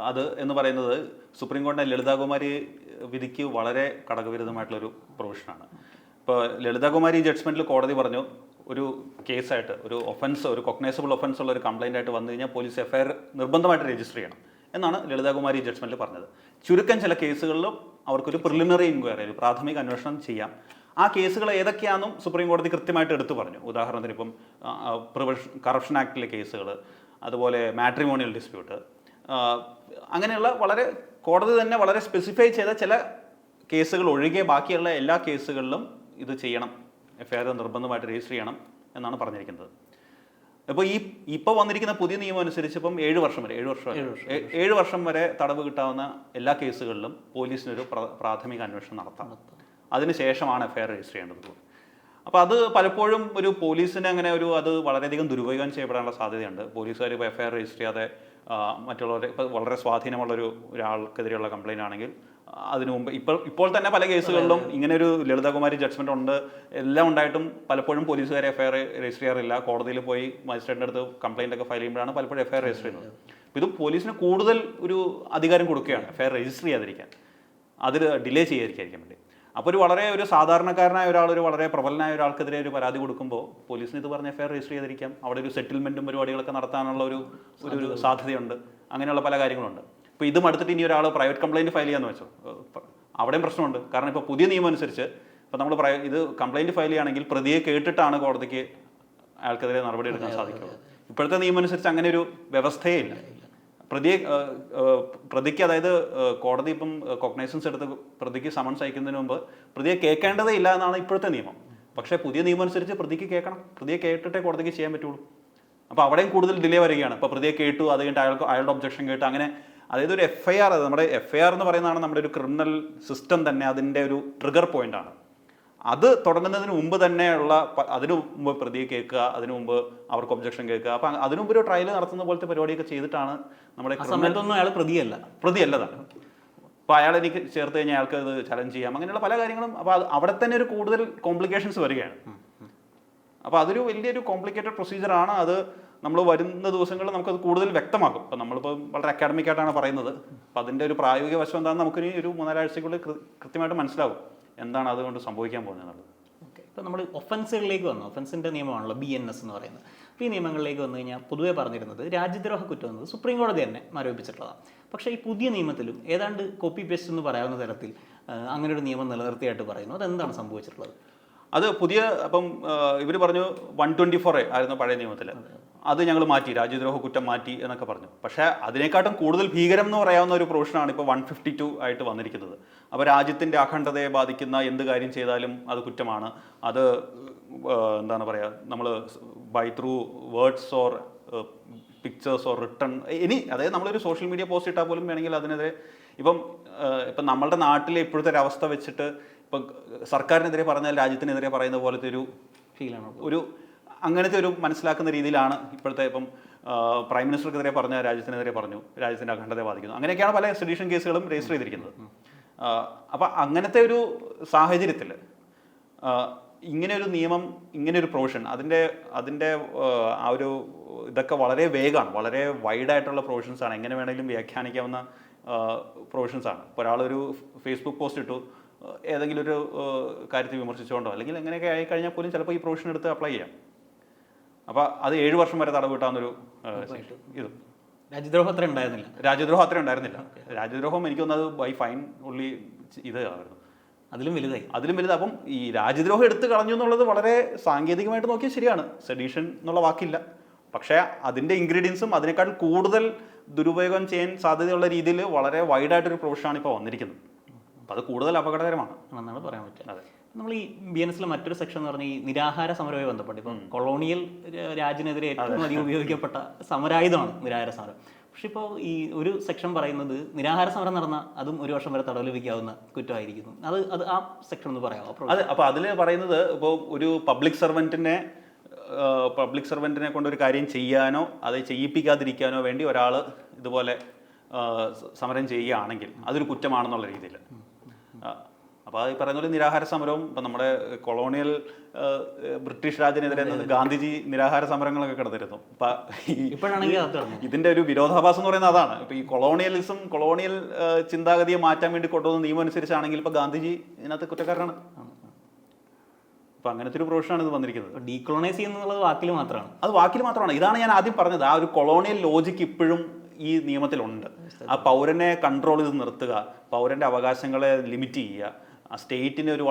അത് എന്ന് പറയുന്നത് സുപ്രീം കോടതി ലളിതാകുമാരി വിധിക്ക് വളരെ കടകവിരുദ്ധമായിട്ടുള്ളൊരു പ്രൊവിഷനാണ്. ഇപ്പോൾ ലളിതാകുമാരി ജഡ്ജ്മെൻറ്റിൽ കോടതി പറഞ്ഞു ഒരു കേസായിട്ട് ഒരു കൊഗ്നൈസബിൾ ഒഫൻസ് ഉള്ള ഒരു കംപ്ലൈൻ്റ് ആയിട്ട് വന്നു കഴിഞ്ഞാൽ പോലീസ് FIR നിർബന്ധമായിട്ട് രജിസ്റ്റർ ചെയ്യണം എന്നാണ് ലളിതാകുമാരി ജഡ്ജ്മെൻറ്റിൽ പറഞ്ഞത്. ചുരുക്കം ചില കേസുകളിലും അവർക്കൊരു പ്രിലിമിനറി ഇൻക്വയറി, ഒരു പ്രാഥമിക അന്വേഷണം ചെയ്യാം. ആ കേസുകൾ ഏതൊക്കെയാണെന്നും സുപ്രീം കോടതി കൃത്യമായിട്ട് എടുത്തു പറഞ്ഞു. ഉദാഹരണത്തിന് ഇപ്പം കറപ്ഷൻ ആക്ടിലെ കേസുകൾ, അതുപോലെ മാട്രിമോണിയൽ ഡിസ്പ്യൂട്ട്, അങ്ങനെയുള്ള കോടതി തന്നെ വളരെ സ്പെസിഫൈ ചെയ്ത ചില കേസുകൾ ഒഴികെ ബാക്കിയുള്ള എല്ലാ കേസുകളിലും ഇത് ചെയ്യണം, FIR നിർബന്ധമായിട്ട് രജിസ്റ്റർ ചെയ്യണം എന്നാണ് പറഞ്ഞിരിക്കുന്നത്. അപ്പോൾ ഇപ്പോൾ വന്നിരിക്കുന്ന പുതിയ നിയമം അനുസരിച്ച് ഇപ്പം 7 വർഷം വരെ തടവ് കിട്ടാവുന്ന എല്ലാ കേസുകളിലും പോലീസിനൊരു പ്രാഥമിക അന്വേഷണം നടത്താം. അതിനുശേഷമാണ് FIR രജിസ്റ്റർ ചെയ്യേണ്ടത്. അപ്പോൾ അത് പലപ്പോഴും ഒരു പോലീസിന് അത് വളരെയധികം ദുരുപയോഗം ചെയ്യപ്പെടാനുള്ള സാധ്യതയുണ്ട്. പോലീസുകാർ ഇപ്പോൾ FIR രജിസ്റ്റർ ചെയ്യാതെ മറ്റുള്ളവരെ ഇപ്പോൾ വളരെ ഒരാൾക്കെതിരെയുള്ള കംപ്ലയിൻ്റ് ആണെങ്കിൽ അതിനു മുമ്പ് ഇപ്പോൾ തന്നെ പല കേസുകളിലും ഇങ്ങനെ ഒരു ലളിതകുമാരി ജഡ്ജ്മെന്റ് ഉണ്ട്, എല്ലാം ഉണ്ടായിട്ടും പലപ്പോഴും പോലീസുകാർ FIR രജിസ്റ്റർ ചെയ്യാറില്ല. കോടതിയിൽ പോയി മജിസ്ട്രേറ്റിൻ്റെ അടുത്ത് കംപ്ലയിൻ്റ് ഒക്കെ ഫയൽ ചെയ്യുമ്പോഴാണ് പലപ്പോഴും FIR രജിസ്റ്റർ ചെയ്യുന്നത്. ഇത് പോലീസിന് കൂടുതൽ ഒരു അധികാരം കൊടുക്കുകയാണ് FIR രജിസ്റ്റർ ചെയ്യാതിരിക്കാൻ, അതിൽ ഡിലേ ചെയ്യാതിരിക്കാൻ വേണ്ടി. അപ്പോൾ ഒരു സാധാരണക്കാരനായ ഒരാൾ, ഒരു വളരെ പ്രബലനായ ഒരാൾക്കെതിരെ ഒരു പരാതി കൊടുക്കുമ്പോൾ പോലീസിന് ഇത് പറഞ്ഞ് FIR രജിസ്റ്റർ ചെയ്തിരിക്കാം. അവിടെ ഒരു സെറ്റിൽമെൻറ്റും പരിപാടികളൊക്കെ നടത്താനുള്ള ഒരു സാധ്യതയുണ്ട്. അങ്ങനെയുള്ള പല കാര്യങ്ങളുണ്ട്. ഇപ്പോൾ ഇതും അടുത്തിട്ട് ഇനി ഒരാൾ പ്രൈവറ്റ് കംപ്ലയിൻറ്റ് ഫയൽ ചെയ്യാമെന്ന് വെച്ചോ, അവിടെയും പ്രശ്നമുണ്ട്. കാരണം ഇപ്പോൾ പുതിയ നിയമം അനുസരിച്ച് ഇപ്പോൾ നമ്മൾ ഇത് കംപ്ലയിൻറ്റ് ഫയൽ ചെയ്യുകയാണെങ്കിൽ പ്രതിയെ കേട്ടിട്ടാണ് കോടതിക്ക് അയാൾക്കെതിരെ നടപടി എടുക്കാൻ സാധിക്കുള്ളൂ. ഇപ്പോഴത്തെ നിയമം അനുസരിച്ച് അങ്ങനെ ഒരു വ്യവസ്ഥയേ ഇല്ല. പ്രതിക്ക്, അതായത് കോടതി ഇപ്പം കോഗ്നൈസൻസ് എടുത്ത് പ്രതിക്ക് സമൻസ് അയക്കുന്നതിന് മുമ്പ് പ്രതിയെ കേൾക്കേണ്ടതേ ഇല്ല എന്നാണ് ഇപ്പോഴത്തെ നിയമം. പക്ഷേ പുതിയ നിയമം അനുസരിച്ച് പ്രതിക്ക് കേൾക്കണം, പ്രതിയെ കേട്ടിട്ടേ കോടതിക്ക് ചെയ്യാൻ പറ്റുള്ളൂ. അപ്പോൾ അവിടെയും കൂടുതൽ ഡിലേ വരികയാണ്. ഇപ്പോൾ പ്രതിയെ കേട്ടു, അത് കഴിഞ്ഞിട്ട് അയാളുടെ ഒബ്ജക്ഷൻ കേട്ടു, അങ്ങനെ. അതായത് ഒരു FIR, നമ്മുടെ FIR എന്ന് പറയുന്നതാണ് നമ്മുടെ ഒരു ക്രിമിനൽ സിസ്റ്റം തന്നെ, അതിൻ്റെ ഒരു ട്രിഗർ പോയിന്റാണ്. അത് തുടങ്ങുന്നതിന് മുമ്പ് തന്നെയുള്ള, അതിനു മുമ്പ് പ്രതിയെ കേൾക്കുക, അതിനു മുമ്പ് അവർക്ക് ഒബ്ജക്ഷൻ കേൾക്കുക, അപ്പം അതിനു മുമ്പ് ഒരു ട്രയൽ നടത്തുന്ന പോലത്തെ പരിപാടിയൊക്കെ ചെയ്തിട്ടാണ് നമ്മുടെ സമയത്തൊന്നും അയാൾ പ്രതിയല്ലതാണ്. അപ്പോൾ അയാൾ എനിക്ക് ചേർത്ത് കഴിഞ്ഞാൽ അയാൾക്ക് അത് ചലഞ്ച് ചെയ്യാം, അങ്ങനെയുള്ള പല കാര്യങ്ങളും. അപ്പോൾ അവിടെ തന്നെ ഒരു കൂടുതൽ കോംപ്ലിക്കേഷൻസ് വരികയാണ്. അപ്പോൾ അതൊരു വലിയൊരു കോംപ്ലിക്കേറ്റഡ് പ്രൊസീജിയറാണ്. അത് നമ്മൾ വരുന്ന ദിവസങ്ങളിൽ നമുക്കത് കൂടുതൽ വ്യക്തമാക്കും. അപ്പോൾ നമ്മളിപ്പോൾ വളരെ അക്കാഡമിക് ആയിട്ടാണ് പറയുന്നത്. അപ്പോൾ അതിൻ്റെ ഒരു പ്രായോഗിക വശം എന്താണെന്ന് നമുക്കിനി ഒരു 3-4 ആഴ്ചക്കുള്ളിൽ കൃത്യമായിട്ട് മനസ്സിലാവും എന്താണ് അതുകൊണ്ട് സംഭവിക്കാൻ പോകുന്നത്. ഓക്കെ, ഇപ്പോൾ നമ്മൾ ഒഫൻസുകളിലേക്ക് വന്നു. ഒഫൻസിൻ്റെ നിയമമാണല്ലോ BNS എന്ന് പറയുന്നത്. അപ്പോൾ ഈ നിയമങ്ങളിലേക്ക് വന്നു കഴിഞ്ഞാൽ പൊതുവെ പറഞ്ഞിരുന്നത് രാജ്യദ്രോഹ കുറ്റം എന്നത് സുപ്രീം കോടതി തന്നെ മരവിപ്പിച്ചിട്ടുള്ളതാണ്. പക്ഷേ ഈ പുതിയ നിയമത്തിലും ഏതാണ്ട് കോപ്പി പേസ്റ്റ് എന്ന് പറയാവുന്ന തരത്തിൽ അങ്ങനെ ഒരു നിയമം നിലനിർത്തിയായിട്ട് പറയുന്നു. അതെന്താണ് സംഭവിച്ചിട്ടുള്ളത്? അത് അപ്പം ഇവർ പറഞ്ഞു 124A ആയിരുന്നു പഴയ നിയമത്തിൽ, അത് ഞങ്ങൾ മാറ്റി, രാജ്യദ്രോഹ കുറ്റം മാറ്റി എന്നൊക്കെ പറഞ്ഞു. പക്ഷേ അതിനെക്കാട്ടും കൂടുതൽ ഭീകരം എന്ന് പറയാവുന്ന ഒരു പ്രൊവിഷനാണ് ഇപ്പോൾ 152 ആയിട്ട് വന്നിരിക്കുന്നത്. അപ്പോൾ രാജ്യത്തിൻ്റെ അഖണ്ഡതയെ ബാധിക്കുന്ന എന്ത് കാര്യം ചെയ്താലും അത് കുറ്റമാണ്. അത് എന്താണ് പറയുക, നമ്മൾ ബൈ ത്രൂ വേർഡ്സ് ഓർ പിക്ചേഴ്സോ റിട്ടേൺ അതായത് നമ്മളൊരു സോഷ്യൽ മീഡിയ പോസ്റ്റ് ഇട്ടാൽ പോലും വേണമെങ്കിൽ അതിനെതിരെ ഇപ്പം നമ്മളുടെ നാട്ടിലെ ഇപ്പോഴത്തെ ഒരു അവസ്ഥ വെച്ചിട്ട് ഇപ്പം സർക്കാരിനെതിരെ പറഞ്ഞാൽ രാജ്യത്തിനെതിരെ പറയുന്ന പോലത്തെ ഒരു ഫീലാണ് ഒരു അങ്ങനത്തെ ഒരു മനസ്സിലാക്കുന്ന രീതിയിലാണ് ഇപ്പോഴത്തെ ഇപ്പം പ്രൈം മിനിസ്റ്റർക്കെതിരെ പറഞ്ഞ രാജ്യത്തിനെതിരെ പറഞ്ഞു, രാജ്യത്തിൻ്റെ അഖണ്ഡതയെ ബാധിക്കുന്നു, അങ്ങനെയൊക്കെയാണ് പല സെഡിഷൻ കേസുകളും രജിസ്റ്റർ ചെയ്തിരിക്കുന്നത്. അപ്പം അങ്ങനത്തെ ഒരു സാഹചര്യത്തിൽ ഇങ്ങനെ ഒരു നിയമം, ഇങ്ങനെ ഒരു പ്രൊവിഷൻ, അതിൻ്റെ ആ ഒരു ഇതൊക്കെ വളരെ വേഗമാണ്, വളരെ വൈഡായിട്ടുള്ള പ്രൊവിഷൻസാണ്, എങ്ങനെ വേണമെങ്കിലും വ്യാഖ്യാനിക്കാവുന്ന പ്രൊവിഷൻസാണ്. ഇപ്പോൾ ഒരാളൊരു ഫേസ്ബുക്ക് പോസ്റ്റ് ഇട്ടു, ഏതെങ്കിലും ഒരു കാര്യത്തെ വിമർശിച്ചുകൊണ്ടോ അല്ലെങ്കിൽ എങ്ങനെയൊക്കെ ആയിക്കഴിഞ്ഞാൽ പോലും ചിലപ്പോൾ ഈ പ്രൊവിഷൻ എടുത്ത് അപ്ലൈ ചെയ്യാം. അപ്പോൾ അത് 7 വർഷം വരെ തടവ് കിട്ടാവുന്നൊരു ഇത്. രാജ്യദ്രോഹം അത്ര ഉണ്ടായിരുന്നില്ല. രാജ്യദ്രോഹം അത്ര ഉണ്ടായിരുന്നില്ല. രാജ്യദ്രോഹം എനിക്ക് തോന്നുന്നത് ബൈ ഫൈൻ ഉള്ളി ഇതായിരുന്നു, അതിലും വലുതായി. അപ്പം ഈ രാജ്യദ്രോഹം എടുത്ത് കളഞ്ഞു എന്നുള്ളത് വളരെ സാങ്കേതികമായിട്ട് നോക്കിയാൽ ശരിയാണ്, സെഡീഷൻ എന്നുള്ള വാക്കില്ല. പക്ഷേ അതിൻ്റെ ഇൻഗ്രീഡിയൻസും അതിനേക്കാൾ കൂടുതൽ ദുരുപയോഗം ചെയ്യാൻ സാധ്യതയുള്ള രീതിയിൽ വളരെ വൈഡായിട്ടൊരു പ്രൊവിഷനാണ് ഇപ്പോൾ വന്നിരിക്കുന്നത്. അപ്പം അത് കൂടുതൽ അപകടകരമാണ് എന്നാണ് പറയാൻ പറ്റുക. അതെ. നമ്മൾ ഈ BNSലെ മറ്റൊരു സെക്ഷൻ എന്ന് പറഞ്ഞാൽ ഈ നിരാഹാര സമരവുമായി ബന്ധപ്പെട്ട് ഇപ്പം കൊളോണിയൽ രാജ്യത്തിനെതിരെ ഏറ്റവും അധികം ഉപയോഗിക്കപ്പെട്ട സമരായുധമാണ് നിരാഹാര സമരം. പക്ഷെ ഇപ്പോൾ ഈ ഒരു സെക്ഷൻ പറയുന്നത് നിരാഹാര സമരം നടന്ന അതും 1 വർഷം വരെ തടവ് ലഭിക്കാവുന്ന കുറ്റമായിരിക്കുന്നു. അത് ആ സെക്ഷൻ ഒന്ന് പറയാമോ? അത് അപ്പോൾ അതിൽ പറയുന്നത്, ഇപ്പോൾ ഒരു പബ്ലിക് സർവൻറ്റിനെ കൊണ്ട് ഒരു കാര്യം ചെയ്യാനോ അത് ചെയ്യിപ്പിക്കാതിരിക്കാനോ വേണ്ടി ഒരാൾ ഇതുപോലെ സമരം ചെയ്യുകയാണെങ്കിൽ അതൊരു കുറ്റമാണെന്നുള്ള രീതിയിൽ. അപ്പോൾ ഈ പറയുന്ന പോലെ നിരാഹാര സമരവും ഇപ്പം നമ്മുടെ കൊളോണിയൽ ബ്രിട്ടീഷ് രാജിനെതിരെ ഗാന്ധിജി നിരാഹാര സമരങ്ങളൊക്കെ കിടന്നിരുന്നു. അപ്പം ഇതിൻ്റെ ഒരു വിരോധാഭാസം എന്ന് പറയുന്നത് അതാണ്. ഇപ്പം ഈ കൊളോണിയൽ ചിന്താഗതിയെ മാറ്റാൻ വേണ്ടി കൊണ്ടുവന്ന നിയമം അനുസരിച്ചാണെങ്കിൽ ഇപ്പം ഗാന്ധിജി ഇതിനകത്ത് കുറ്റക്കാരനാണ്. അപ്പം അങ്ങനത്തെ ഒരു പ്രൊവിഷനാണ് ഇത് വന്നിരിക്കുന്നത്. ഡീകൊളോണൈസ് ചെയ്യുന്നത് വാക്കിൽ മാത്രമാണ്. അത് വാക്കിൽ മാത്രമാണ്. ഇതാണ് ഞാൻ ആദ്യം പറഞ്ഞത്, ആ ഒരു കൊളോണിയൽ ലോജിക്ക് ഇപ്പോഴും ഈ നിയമത്തിലുണ്ട്. ആ പൗരനെ കൺട്രോൾ ചെയ്ത് നിർത്തുക, പൗരൻ്റെ അവകാശങ്ങളെ ലിമിറ്റ് ചെയ്യുക, ആ സ്റ്റേറ്റിനെ ഒരു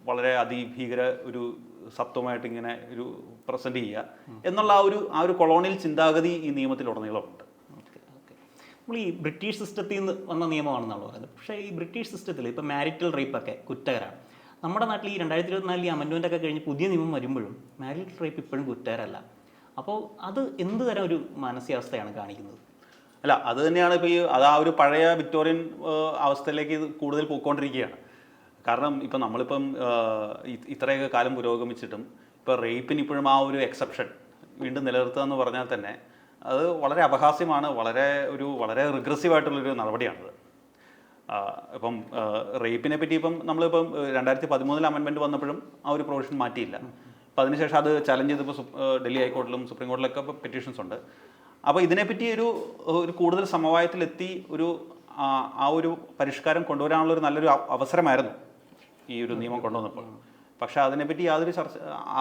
വളരെ അതിഭീകര ഒരു സത്വമായിട്ട് ഇങ്ങനെ ഒരു പ്രസൻറ്റ് ചെയ്യുക എന്നുള്ള ആ ഒരു കൊളോണിയൽ ചിന്താഗതി ഈ നിയമത്തിലുടനീളമുണ്ട്. നമ്മൾ ഈ ബ്രിട്ടീഷ് സിസ്റ്റത്തിൽ നിന്ന് വന്ന നിയമമാണെന്നാണ് പറയുന്നത്. പക്ഷേ ഈ ബ്രിട്ടീഷ് സിസ്റ്റത്തിൽ ഇപ്പോൾ മാരിറ്റൽ റേപ്പൊക്കെ കുറ്റകരമാണ്. നമ്മുടെ നാട്ടിൽ ഈ 2024 അമെൻഡ്മെൻ്റ് ഒക്കെ കഴിഞ്ഞ് പുതിയ നിയമം വരുമ്പോഴും മാരിറ്റൽ റേപ്പ് ഇപ്പോഴും കുറ്റകരമല്ല. അപ്പോൾ അത് എന്ത് തരം ഒരു മാനസികാവസ്ഥയാണ് കാണിക്കുന്നത്? അല്ല, അത് തന്നെയാണ് ഇപ്പോൾ ആ ഒരു പഴയ വിക്ടോറിയൻ അവസ്ഥയിലേക്ക് ഇത് കൂടുതൽ പോയിക്കൊണ്ടിരിക്കുകയാണ്. കാരണം ഇപ്പം നമ്മളിപ്പം ഇത്രയൊക്കെ കാലം പുരോഗമിച്ചിട്ടും ഇപ്പോൾ റേപ്പിന് ഇപ്പോഴും ആ ഒരു എക്സെപ്ഷൻ വീണ്ടും നിലനിർത്തുക എന്ന് പറഞ്ഞാൽ തന്നെ അത് വളരെ അപഹാസ്യമാണ്, വളരെ റിഗ്രസീവായിട്ടുള്ളൊരു നടപടിയാണത്. ഇപ്പം റേപ്പിനെ പറ്റി ഇപ്പം നമ്മളിപ്പം 2013 അമെൻമെൻറ്റ് വന്നപ്പോഴും ആ ഒരു പ്രൊവിഷൻ മാറ്റിയില്ല. അപ്പം അതിനുശേഷം അത് ചലഞ്ച് ചെയ്തപ്പോൾ ഡൽഹി ഹൈക്കോർട്ടിലും സുപ്രീം കോടതിയിലൊക്കെ ഇപ്പോൾ പെറ്റീഷൻസ് ഉണ്ട്. അപ്പോൾ ഇതിനെപ്പറ്റി ഒരു കൂടുതൽ സമവായത്തിലെത്തി ആ ഒരു പരിഷ്കാരം കൊണ്ടുവരാനുള്ളൊരു നല്ലൊരു അവസരമായിരുന്നു ഈ ഒരു നിയമം കൊണ്ടുവന്നപ്പോൾ. പക്ഷേ അതിനെപ്പറ്റി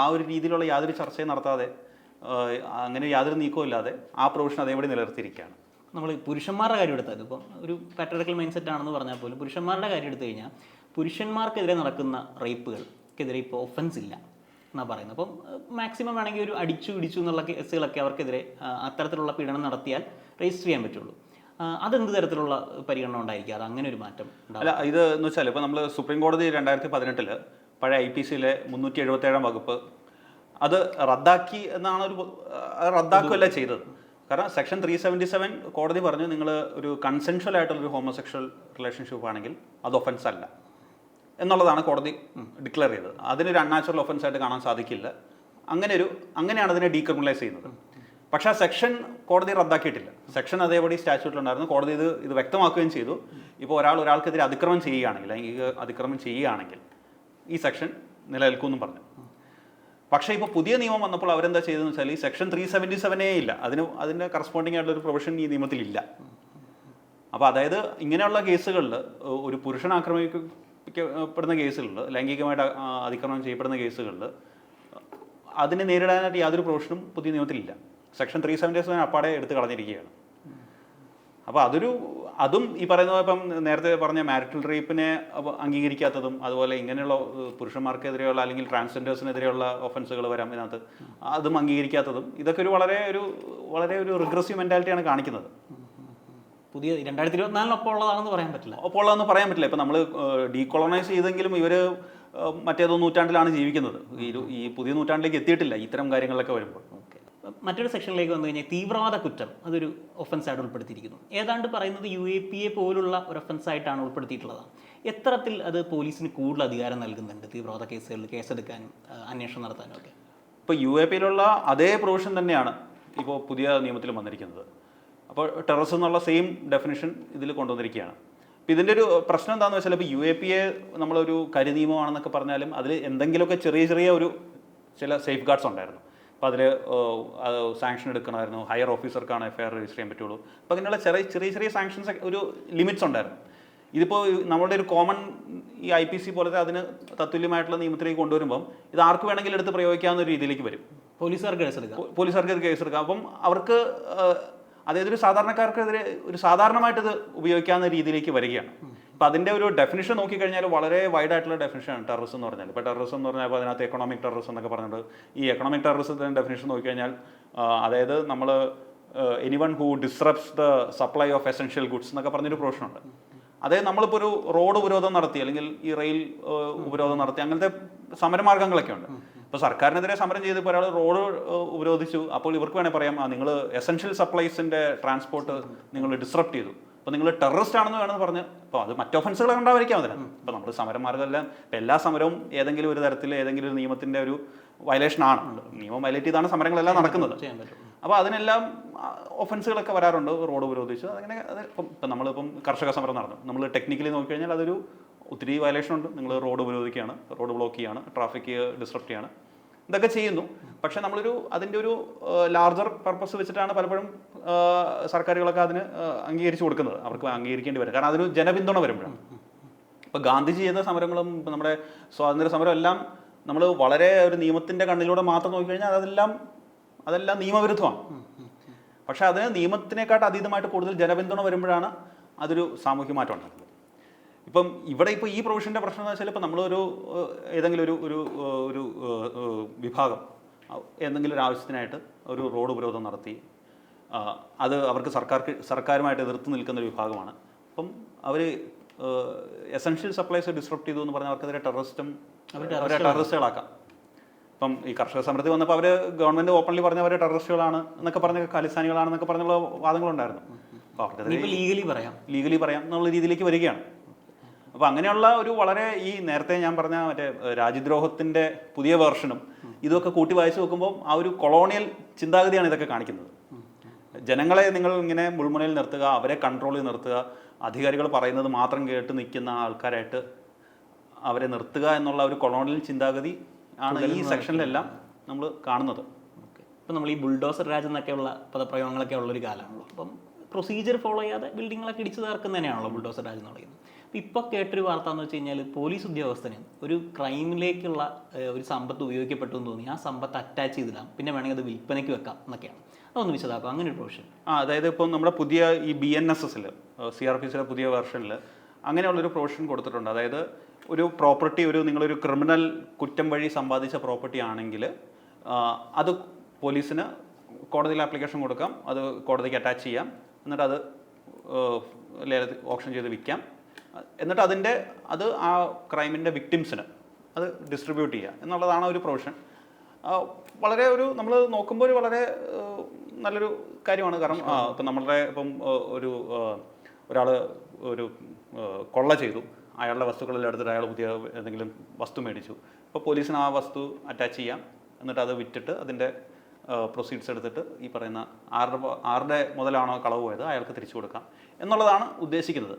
ആ ഒരു രീതിയിലുള്ള യാതൊരു ചർച്ചയും നടത്താതെ, അങ്ങനെ യാതൊരു നീക്കവും ഇല്ലാതെ ആ പ്രൊവിഷൻ അതേപടി നിലനിർത്തിയിരിക്കുകയാണ്. നമ്മൾ പുരുഷന്മാരുടെ കാര്യം എടുത്താൽ, ഇപ്പം ഒരു പാട്രിയാർക്കൽ മൈൻഡ് സെറ്റ് ആണെന്ന് പറഞ്ഞാൽ പോലും പുരുഷന്മാരുടെ കാര്യം എടുത്തു കഴിഞ്ഞാൽ പുരുഷന്മാർക്കെതിരെ നടക്കുന്ന റേപ്പുകൾക്കെതിരെ ഇപ്പോൾ ഒഫൻസ് ഇല്ല എന്നാണ് പറയുന്നത്. അപ്പം മാക്സിമം വേണമെങ്കിൽ ഒരു ഇടിച്ചു എന്നുള്ള കേസുകളൊക്കെ അവർക്കെതിരെ അത്തരത്തിലുള്ള പീഡനം നടത്തിയാൽ രജിസ്റ്റർ ചെയ്യാൻ പറ്റുള്ളൂ. അതെന്ത് തരത്തിലുള്ള പരിഗണന ഉണ്ടായിരിക്കും? അത് അങ്ങനെ ഒരു മാറ്റം അല്ല, ഇത് എന്ന് വെച്ചാൽ ഇപ്പോൾ നമ്മൾ സുപ്രീം കോടതി 2018 പഴയ IPCയിലെ 377 വകുപ്പ് അത് റദ്ദാക്കി എന്നാണ് റദ്ദാക്കുകയല്ല ചെയ്തത്. കാരണം സെക്ഷൻ 377 കോടതി പറഞ്ഞു, നിങ്ങൾ ഒരു കൺസെൻഷ്വൽ ആയിട്ടുള്ളൊരു ഹോമോസെക്ഷൽ റിലേഷൻഷിപ്പ് ആണെങ്കിൽ അത് ഒഫൻസ് അല്ല എന്നുള്ളതാണ് കോടതി ഡിക്ലെയർ ചെയ്തത്. അതിനൊരു അൺനാച്ചുറൽ ഒഫൻസ് ആയിട്ട് കാണാൻ സാധിക്കില്ല. അങ്ങനെയാണ് അതിനെ ഡീക്രിമിനലൈസ് ചെയ്യുന്നത്. പക്ഷേ ആ സെക്ഷൻ കോടതി റദ്ദാക്കിയിട്ടില്ല. സെക്ഷൻ അതേപടി സ്റ്റാറ്റ്യൂട്ടിലുണ്ടായിരുന്നു. കോടതി ഇത് വ്യക്തമാക്കുകയും ചെയ്തു. ഇപ്പോൾ ഒരാൾക്കെതിരെ അതിക്രമം ചെയ്യുകയാണെങ്കിൽ, ലൈംഗിക അതിക്രമം ചെയ്യുകയാണെങ്കിൽ ഈ സെക്ഷൻ നിലനിൽക്കുമെന്നും പറഞ്ഞു. പക്ഷേ ഇപ്പോൾ പുതിയ നിയമം വന്നപ്പോൾ അവരെന്താ ചെയ്തതെന്ന് വെച്ചാൽ ഈ സെക്ഷൻ 377 ഇല്ല, അതിൻ്റെ കറസ്പോണ്ടിങ് ആയിട്ടുള്ളൊരു പ്രൊവിഷൻ ഈ നിയമത്തിലില്ല. അപ്പോൾ അതായത് ഇങ്ങനെയുള്ള കേസുകളിൽ, ഒരു പുരുഷൻ ആക്രമിക്കപ്പെടുന്ന കേസുകളിൽ, ലൈംഗികമായിട്ട് അതിക്രമം ചെയ്യപ്പെടുന്ന കേസുകളിൽ അതിനെ നേരിടാനായിട്ട് യാതൊരു പ്രൊവിഷനും പുതിയ നിയമത്തിലില്ല. സെക്ഷൻ 377 അപ്പാടെ എടുത്ത് കളഞ്ഞിരിക്കുകയാണ്. അപ്പോൾ അതും ഈ പറയുന്നത് ഇപ്പം നേരത്തെ പറഞ്ഞ മാരിറ്റൽ റേപ്പിനെ അംഗീകരിക്കാത്തതും, അതുപോലെ ഇങ്ങനെയുള്ള പുരുഷന്മാർക്കെതിരെയുള്ള അല്ലെങ്കിൽ ട്രാൻസ്ജെൻഡേഴ്സിനെതിരെയുള്ള ഒഫൻസുകൾ വരാം ഇതിനകത്ത്, അതും അംഗീകരിക്കാത്തതും, ഇതൊക്കെ വളരെ ഒരു റിഗ്രസീവ് മെൻറ്റാലിറ്റിയാണ് കാണിക്കുന്നത്. പുതിയ 2024 ഒപ്പം ഉള്ളതാണെന്ന് പറയാൻ പറ്റില്ല. ഒപ്പം ഉള്ളതെന്ന് പറയാൻ പറ്റില്ല. ഇപ്പം നമ്മൾ ഡീകൊളോണൈസ് ചെയ്തെങ്കിലും ഇവർ മറ്റേതോ നൂറ്റാണ്ടിലാണ് ജീവിക്കുന്നത്. ഈ പുതിയ നൂറ്റാണ്ടിലേക്ക് എത്തിയിട്ടില്ല ഇത്തരം കാര്യങ്ങളൊക്കെ വരുമ്പോൾ. മറ്റൊരു സെക്ഷനിലേക്ക് വന്നു കഴിഞ്ഞാൽ തീവ്രവാദ കുറ്റം അതൊരു ഒഫൻസായിട്ട് ഉൾപ്പെടുത്തിയിരിക്കുന്നു. ഏതാണ്ട് പറയുന്നത് UAPA പോലുള്ള ഒരു ഒഫൻസായിട്ടാണ് ഉൾപ്പെടുത്തിയിട്ടുള്ളതാണ്. എത്തരത്തിൽ അത് പോലീസിന് കൂടുതൽ അധികാരം നൽകുന്നുണ്ട് തീവ്രവാദ കേസുകളിൽ കേസെടുക്കാനും അന്വേഷണം നടത്താനും ഒക്കെ? ഇപ്പോൾ UAPയിലുള്ള അതേ പ്രൊവിഷൻ തന്നെയാണ് ഇപ്പോൾ പുതിയ നിയമത്തിൽ വന്നിരിക്കുന്നത്. അപ്പോൾ ടെററിസം എന്നുള്ള സെയിം ഡെഫിനിഷൻ ഇതിൽ കൊണ്ടുവന്നിരിക്കുകയാണ്. അപ്പോൾ ഇതിൻ്റെ ഒരു പ്രശ്നം എന്താണെന്ന് വെച്ചാൽ ഇപ്പോൾ UAPA നമ്മളൊരു കരിനിയമമാണെന്നൊക്കെ പറഞ്ഞാലും അതിൽ എന്തെങ്കിലുമൊക്കെ ചെറിയ ചെറിയ ചില സേഫ് ഗാർഡ്സ് ഉണ്ടായിരുന്നു. അപ്പോൾ അതിൽ സാങ്ഷൻ എടുക്കണമായിരുന്നു, ഹയർ ഓഫീസർക്കാണ് FIR രജിസ്റ്റർ ചെയ്യാൻ പറ്റുള്ളൂ. അപ്പോൾ അങ്ങനെയുള്ള ചെറിയ ചെറിയ സാങ്ഷൻസ് ഒരു ലിമിറ്റ്സ് ഉണ്ടായിരുന്നു. ഇതിപ്പോൾ നമ്മളുടെ ഒരു കോമൺ ഈ IPC പോലത്തെ അതിന് തത്തുല്യമായിട്ടുള്ള നിയമത്തിലേക്ക് കൊണ്ടുവരുമ്പം ഇത് ആർക്ക് വേണമെങ്കിലും എടുത്ത് പ്രയോഗിക്കാവുന്ന ഒരു രീതിയിലേക്ക് വരും. പോലീസുകാർക്ക് കേസെടുക്കാം. അപ്പം അവർക്ക് അതായത് ഒരു സാധാരണക്കാർക്കെതിരെ ഒരു സാധാരണമായിട്ട് ഇത് ഉപയോഗിക്കാവുന്ന രീതിയിലേക്ക് വരികയാണ്. അപ്പം അതിൻ്റെ ഒരു ഡെഫിനിഷൻ നോക്കിക്കഴിഞ്ഞാൽ വളരെ വൈഡ് ആയിട്ടുള്ള ഡെഫിനിഷനാണ് ടെററിസം എന്ന് പറഞ്ഞാൽ. ഇപ്പോൾ ടെററിസം എന്ന് പറഞ്ഞാൽ അപ്പോൾ അതിനകത്ത് എക്കണോമിക് ടെററിസം എന്നൊക്കെ പറഞ്ഞിട്ട് ഈ എക്കണോമിക് ടെററിസത്തിൻ്റെ ഡെഫിനിഷൻ നോക്കിക്കഴിഞ്ഞാൽ അതായത് നമ്മൾ anyone who disrupts the supply of essential goods എന്നൊക്കെ പറഞ്ഞൊരു പ്രൊവിഷനുണ്ട്. അതായത് നമ്മളിപ്പോൾ ഒരു റോഡ് ഉപരോധം നടത്തി അല്ലെങ്കിൽ ഈ റെയിൽ ഉപരോധം നടത്തി അങ്ങനത്തെ സമരമാർഗ്ഗങ്ങളൊക്കെ ഉണ്ട്. ഇപ്പോൾ സർക്കാരിനെതിരെ സമരം ചെയ്തപ്പോൾ ഒരാൾ റോഡ് ഉപരോധിച്ചു, അപ്പോൾ ഇവർക്ക് വേണേൽ പറയാം നിങ്ങൾ എസെൻഷ്യൽ സപ്ലൈസിൻ്റെ ട്രാൻസ്പോർട്ട് നിങ്ങൾ ഡിസ്റപ്റ്റ് ചെയ്തു, അപ്പോൾ നിങ്ങൾ ടെററിസ്റ്റ് ആണെന്ന് വേണമെന്ന് പറഞ്ഞ് അപ്പോൾ അത് മറ്റ് ഒഫൻസുകൾ ഉണ്ടാവാതിരിക്കാം അതിന്. ഇപ്പോൾ നമ്മൾ സമരമാർഗ്ഗമെല്ലാം ഇപ്പോൾ എല്ലാ സമരവും ഏതെങ്കിലും ഒരു തരത്തിൽ ഏതെങ്കിലും ഒരു നിയമത്തിൻ്റെ ഒരു വയലേഷനാണ്. നിയമം വയലേറ്റ് ചെയ്താണ് സമരങ്ങളെല്ലാം നടക്കുന്നത്. അപ്പോൾ അതിനെല്ലാം ഒഫൻസുകളൊക്കെ വരാറുണ്ട്. റോഡ് ഉപരോധിച്ചു അങ്ങനെ ഇപ്പം നമ്മളിപ്പം കർഷക സമരം നടന്നു, നമ്മൾ ടെക്നിക്കലി നോക്കിക്കഴിഞ്ഞാൽ അതൊരു ഒത്തിരി വയലേഷൻ ഉണ്ട്. നിങ്ങൾ റോഡ് ഉപരോധിക്കുകയാണ്, റോഡ് ബ്ലോക്ക് ചെയ്യുകയാണ്, ട്രാഫിക് ഡിസ്റപ്റ്റ് ചെയ്യാണ്, ഇതൊക്കെ ചെയ്യുന്നു. പക്ഷേ നമ്മളൊരു അതിൻ്റെ ഒരു ലാർജർ പർപ്പസ് വെച്ചിട്ടാണ് പലപ്പോഴും സർക്കാരുകളൊക്കെ അതിന് അംഗീകരിച്ചു കൊടുക്കുന്നത്. അവർക്ക് അംഗീകരിക്കേണ്ടി വരും, കാരണം അതൊരു ജനപിന്തുണ വരുമ്പോഴാണ്. ഇപ്പോൾ ഗാന്ധിജി ചെയ്ത സമരങ്ങളും ഇപ്പം നമ്മുടെ സ്വാതന്ത്ര്യ സമരം എല്ലാം നമ്മൾ വളരെ ഒരു നിയമത്തിൻ്റെ കണ്ണിലൂടെ മാത്രം നോക്കിക്കഴിഞ്ഞാൽ അതെല്ലാം നിയമവിരുദ്ധമാണ്. പക്ഷേ അതിന് നിയമത്തിനേക്കാട്ട് അതീതമായിട്ട് കൂടുതൽ ജനപിന്തുണ വരുമ്പോഴാണ് അതൊരു സാമൂഹ്യ മാറ്റം ഉണ്ടാക്കുന്നത്. ഇപ്പം ഇവിടെ ഇപ്പോൾ ഈ പ്രൊവിഷൻ്റെ പ്രശ്നം എന്ന് വെച്ചാൽ ഇപ്പോൾ നമ്മളൊരു ഏതെങ്കിലും ഒരു വിഭാഗം എന്തെങ്കിലും ഒരു ആവശ്യത്തിനായിട്ട് ഒരു റോഡ് ഉപരോധം നടത്തി, അത് അവർക്ക് സർക്കാരുമായിട്ട് എതിർത്ത് നിൽക്കുന്ന ഒരു വിഭാഗമാണ്. അപ്പം അവർ എസെൻഷ്യൽ സപ്ലൈസ് ഡിസ്റപ്റ്റ് ചെയ്തു എന്ന് പറഞ്ഞാൽ അവർക്കെതിരെ ടെററിസ്റ്റുകളാക്കാം. ഇപ്പം ഈ കർഷക സമരത്തിൽ വന്നപ്പോൾ അവർ ഗവൺമെൻറ് ഓപ്പൺലി പറഞ്ഞ അവർ ടെററിസ്റ്റുകളാണ് എന്നൊക്കെ പറഞ്ഞ ഖാലിസ്ഥാനികളാണെന്നൊക്കെ പറഞ്ഞുള്ള വാദങ്ങളുണ്ടായിരുന്നു. അപ്പോൾ അവർക്കെതിരെ ലീഗലി പറയാം എന്നുള്ള രീതിയിലേക്ക് വരികയാണ്. അപ്പോൾ അങ്ങനെയുള്ള ഒരു വളരെ ഈ നേരത്തെ ഞാൻ പറഞ്ഞ മറ്റേ രാജ്യദ്രോഹത്തിൻ്റെ പുതിയ വേർഷനും ഇതൊക്കെ കൂട്ടി വായിച്ചു നോക്കുമ്പോൾ ആ ഒരു കൊളോണിയൽ ചിന്താഗതിയാണ് ഇതൊക്കെ കാണിക്കുന്നത്. ജനങ്ങളെ നിങ്ങൾ ഇങ്ങനെ മുൾമുനയിൽ നിർത്തുക, അവരെ കൺട്രോളിൽ നിർത്തുക, അധികാരികൾ പറയുന്നത് മാത്രം കേട്ട് നിൽക്കുന്ന ആൾക്കാരായിട്ട് അവരെ നിർത്തുക എന്നുള്ള ഒരു കൊളോണിയൽ ചിന്താഗതി ആണ് ഈ സെക്ഷനിലെല്ലാം നമ്മൾ കാണുന്നത്. ഇപ്പം നമ്മൾ ഈ ബുൾഡോസർ രാജ് എന്നൊക്കെയുള്ള പദപ്രയോഗങ്ങളൊക്കെ ഉള്ളൊരു കാലമാണല്ലോ. അപ്പം പ്രൊസീജിയർ ഫോളോ ചെയ്യാതെ ബിൽഡിങ്ങുകളൊക്കെ ഇടിച്ചു തകർക്കുന്നതന്നെയാണല്ലോ ബുൾഡോസർ രാജ് എന്ന് പറയുന്നത്. അപ്പോൾ ഇപ്പോൾ കേട്ടൊരു വാർത്ത എന്ന് വെച്ച് കഴിഞ്ഞാൽ പോലീസ് ഉദ്യോഗസ്ഥന് ഒരു ക്രൈമിലേക്കുള്ള ഒരു സമ്പത്ത് ഉപയോഗിക്കപ്പെട്ടു എന്ന് തോന്നി ആ സമ്പത്ത് അറ്റാച്ച് ചെയ്തിടാം, പിന്നെ വേണമെങ്കിൽ അത് വിൽപ്പനയ്ക്ക് വെക്കാം എന്നൊക്കെയാണ്. അതൊന്ന് വിശദമാക്കും അങ്ങനെ ഒരു പ്രൊവിഷൻ. അതായത് ഇപ്പം നമ്മുടെ പുതിയ ഈ BNSSൽ CRPCയുടെ പുതിയ വെർഷനിൽ അങ്ങനെയുള്ളൊരു പ്രൊവിഷൻ കൊടുത്തിട്ടുണ്ട്. അതായത് ഒരു പ്രോപ്പർട്ടി നിങ്ങളൊരു ക്രിമിനൽ കുറ്റം വഴി സമ്പാദിച്ച പ്രോപ്പർട്ടി ആണെങ്കിൽ അത് പോലീസിന് കോടതിയിൽ ആപ്ലിക്കേഷൻ കൊടുക്കാം, അത് കോടതിക്ക് അറ്റാച്ച് ചെയ്യാം, എന്നിട്ട് അത് ഓപ്ഷൻ ചെയ്ത് വിൽക്കാം, എന്നിട്ട് അത് ആ ക്രൈമിൻ്റെ വിക്ടിംസിന് അത് ഡിസ്ട്രിബ്യൂട്ട് ചെയ്യുക എന്നുള്ളതാണ് ഒരു പ്രൊവിഷൻ. വളരെ നമ്മൾ നോക്കുമ്പോൾ വളരെ നല്ലൊരു കാര്യമാണ്. കാരണം ഇപ്പം നമ്മളുടെ ഒരാൾ ഒരു കൊള്ള ചെയ്തു, അയാളുടെ വസ്തുക്കളെല്ലാം എടുത്തിട്ട് അയാൾ പുതിയ എന്തെങ്കിലും വസ്തു മേടിച്ചു, അപ്പോൾ പോലീസിന് ആ വസ്തു അറ്റാച്ച് ചെയ്യാം, എന്നിട്ട് അത് വിറ്റിട്ട് അതിൻ്റെ പ്രൊസീഡ്സ് എടുത്തിട്ട് ഈ പറയുന്ന ആരുടെ മുതലാണോ കളവ് പോയത് അയാൾക്ക് തിരിച്ചു കൊടുക്കാം എന്നുള്ളതാണ് ഉദ്ദേശിക്കുന്നത്.